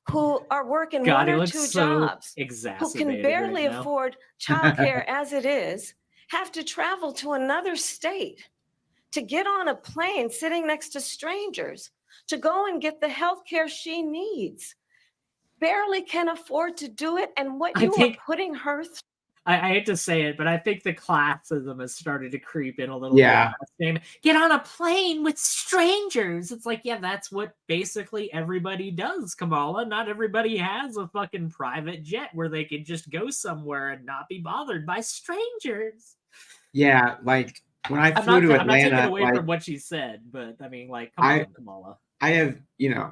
Speaker 4: who are working
Speaker 2: God,
Speaker 4: one
Speaker 2: he
Speaker 4: or
Speaker 2: looks
Speaker 4: two
Speaker 2: so
Speaker 4: jobs, who
Speaker 2: exacerbated
Speaker 4: can barely
Speaker 2: right now.
Speaker 4: afford childcare as it is, have to travel to another state to get on a plane sitting next to strangers to go and get the health care she needs. Barely can afford to do it. And what
Speaker 2: I
Speaker 4: you
Speaker 2: think-
Speaker 4: are putting her through.
Speaker 2: I hate to say it, but I think the classism has started to creep in a little
Speaker 1: Yeah.
Speaker 2: bit. Get on a plane with strangers. It's like, yeah, that's what basically everybody does, Kamala. Not everybody has a fucking private jet where they can just go somewhere and not be bothered by strangers.
Speaker 1: Yeah, like when I
Speaker 2: I'm
Speaker 1: flew
Speaker 2: not,
Speaker 1: to
Speaker 2: I'm not taking
Speaker 1: Atlanta,
Speaker 2: away
Speaker 1: like
Speaker 2: from what she said, but I mean, like, come
Speaker 1: I
Speaker 2: on, Kamala.
Speaker 1: I have,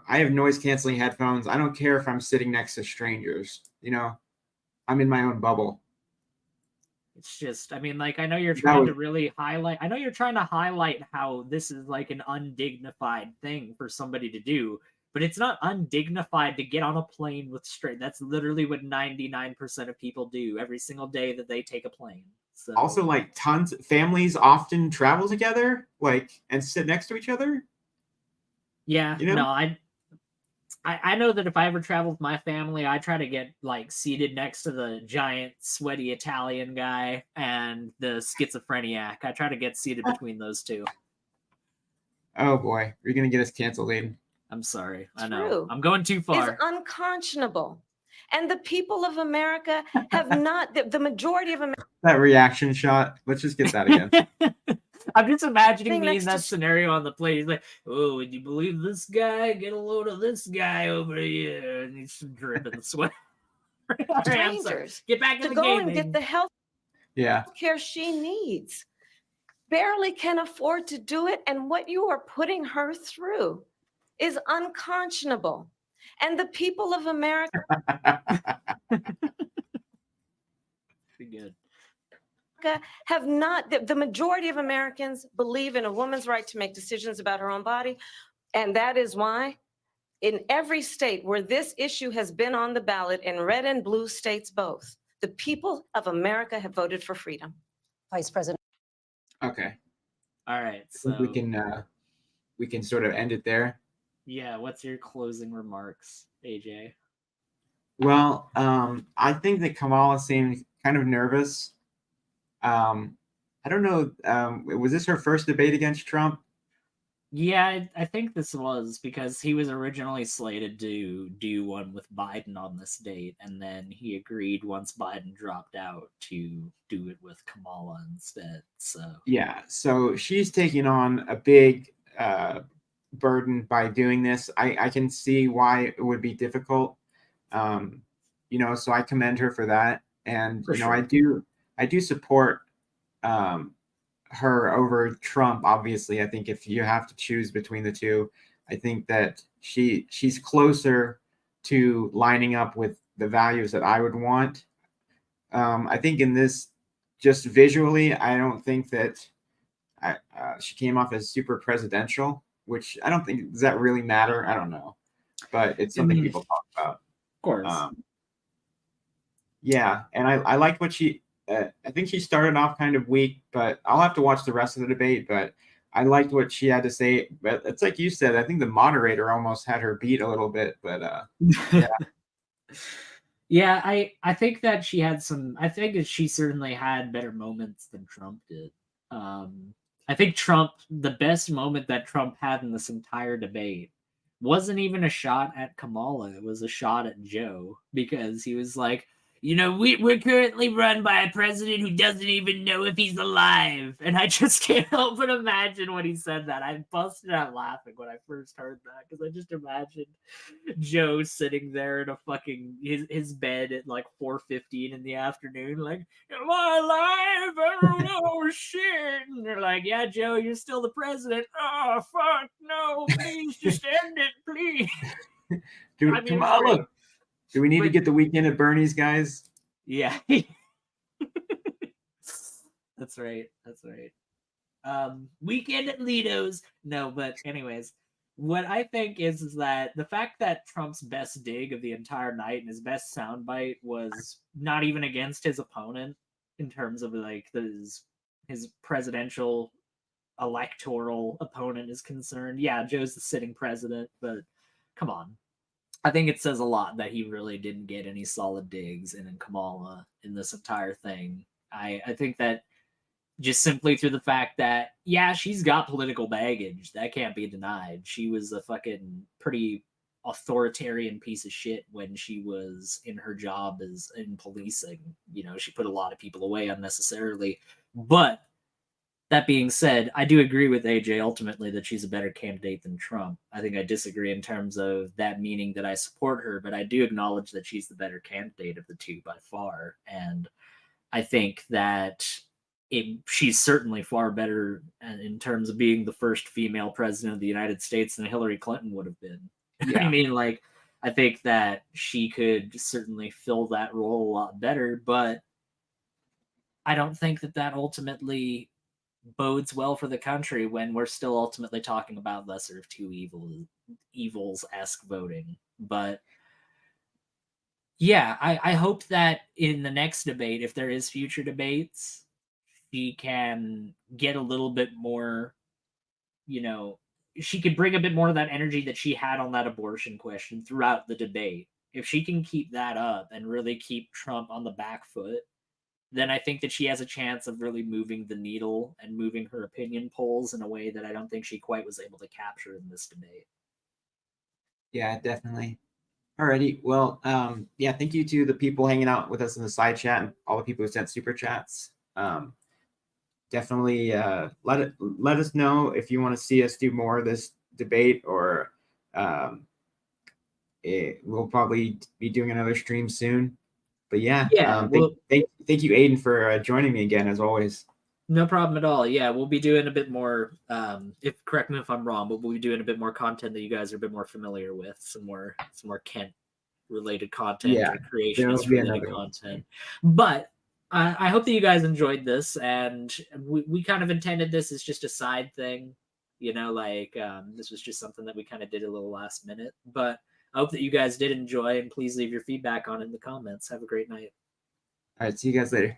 Speaker 1: I have noise canceling headphones. I don't care if I'm sitting next to strangers, I'm in my own bubble.
Speaker 2: It's just, I mean, like, I know you're
Speaker 1: That
Speaker 2: trying
Speaker 1: was
Speaker 2: to really highlight, I know you're trying to highlight how this is like an undignified thing for somebody to do, but it's not undignified to get on a plane with straight. That's literally what 99% of people do every single day that they take a plane. So
Speaker 1: also like families often travel together, like, and sit next to each other.
Speaker 2: yeah,
Speaker 1: You know?
Speaker 2: no, I know that if I ever travel with my family, I try to get like seated next to the giant sweaty Italian guy and the schizophreniac. I try to get seated between those two.
Speaker 1: Oh boy, you're gonna get us canceled, Ayden.
Speaker 2: I'm sorry. I know.
Speaker 4: True.
Speaker 2: I'm going too
Speaker 4: Is
Speaker 2: far.
Speaker 4: unconscionable. And the people of America have not, the majority of America.
Speaker 1: That reaction shot. Let's just get that again.
Speaker 2: I'm just imagining
Speaker 4: Sitting
Speaker 2: me in
Speaker 4: next to
Speaker 2: that scenario on the plane. He's like, "Oh, would you believe this guy? Get a load of this guy over here," and he's dripping sweat. All right, I'm sorry.
Speaker 4: strangers
Speaker 2: Get back in
Speaker 4: to
Speaker 2: the
Speaker 4: go
Speaker 2: game.
Speaker 4: and get the health
Speaker 1: Yeah.
Speaker 4: care she needs. Barely can afford to do it. And what you are putting her through is unconscionable. And the people of America
Speaker 2: Be good.
Speaker 4: have not, the majority of Americans believe in a woman's right to make decisions about her own body. And that is why in every state where this issue has been on the ballot, in red and blue states both, the people of America have voted for freedom.
Speaker 7: Vice President.
Speaker 1: Okay.
Speaker 2: All right.
Speaker 1: I think
Speaker 2: So
Speaker 1: we can sort of end it there.
Speaker 2: yeah, what's your closing remarks, AJ?
Speaker 1: Well, I think that Kamala seemed kind of nervous. I don't know. Was this her first debate against Trump?
Speaker 2: Yeah, I think this was because he was originally slated to do one with Biden on this date, and then he agreed once Biden dropped out to do it with Kamala instead. So
Speaker 1: Yeah. So she's taking on a big burden by doing this. I can see why it would be difficult. So I commend her for that. And
Speaker 2: For sure.
Speaker 1: I do support her over Trump. Obviously, I think if you have to choose between the two, I think that she's closer to lining up with the values that I would want. I think in this, just visually, I don't think that she came off as super presidential, which I don't think, does that really matter? I don't know, but it's something people talk about.
Speaker 2: Of course.
Speaker 1: Yeah, and I liked what I think she started off kind of weak, but I'll have to watch the rest of the debate. But I liked what she had to say. But it's like you said, I think the moderator almost had her beat a little bit. But yeah.
Speaker 2: Yeah, I think that she had some. I think that she certainly had better moments than Trump did. I think the best moment that Trump had in this entire debate wasn't even a shot at Kamala. It was a shot at Joe, because he was like, we're currently run by a president who doesn't even know if he's alive. And I just can't help but imagine when he said that. I busted out laughing when I first heard that, because I just imagined Joe sitting there in a fucking his bed at like 4:15 in the afternoon, like, am I alive? I don't know, shit. And they're like, yeah, Joe, you're still the president. Oh, fuck, no, please just end it, please.
Speaker 1: Dude, Kamala, do we need to get the weekend at Bernie's, guys?
Speaker 2: Yeah. That's right. That's right. Weekend at Lito's. No, but anyways, what I think is that the fact that Trump's best dig of the entire night and his best soundbite was not even against his opponent in terms of like his presidential electoral opponent is concerned. Yeah, Joe's the sitting president, but come on. I think it says a lot that he really didn't get any solid digs in Kamala in this entire thing. I think that just simply through the fact that, yeah, she's got political baggage. That can't be denied. She was a fucking pretty authoritarian piece of shit when she was in her job as in policing. You know, she put a lot of people away unnecessarily. But that being said, I do agree with AJ ultimately that she's a better candidate than Trump. I think I disagree in terms of that meaning that I support her, but I do acknowledge that she's the better candidate of the two by far. And I think that she's certainly far better in terms of being the first female president of the United States than Hillary Clinton would have been.
Speaker 1: Yeah.
Speaker 2: I mean, like, I think that she could certainly fill that role a lot better, but I don't think that that ultimately bodes well for the country when we're still ultimately talking about lesser of two evils-esque voting. But yeah, I hope that in the next debate, if there is future debates, she can get a little bit more, you know, she could bring a bit more of that energy that she had on that abortion question throughout the debate. If she can keep that up and really keep Trump on the back foot, then I think that she has a chance of really moving the needle and moving her opinion polls in a way that I don't think she quite was able to capture in this debate.
Speaker 1: Yeah, definitely. Alrighty. Well, yeah, thank you to the people hanging out with us in the side chat and all the people who sent super chats. Definitely let us know if you want to see us do more of this debate, or we'll probably be doing another stream soon. But yeah, thank you, Ayden, for joining me again as always.
Speaker 2: No problem at all. Yeah, we'll be doing a bit more. If correct me if I'm wrong, but we'll be doing a bit more content that you guys are a bit more familiar with. Some more Kent related content,
Speaker 1: Yeah,
Speaker 2: or
Speaker 1: there will
Speaker 2: creationist
Speaker 1: be
Speaker 2: related
Speaker 1: another
Speaker 2: content. But I hope that you guys enjoyed this, and we kind of intended this as just a side thing. You know, like this was just something that we kind of did a little last minute. But I hope that you guys did enjoy, and please leave your feedback on it in the comments. Have a great night.
Speaker 1: All right, see you guys later.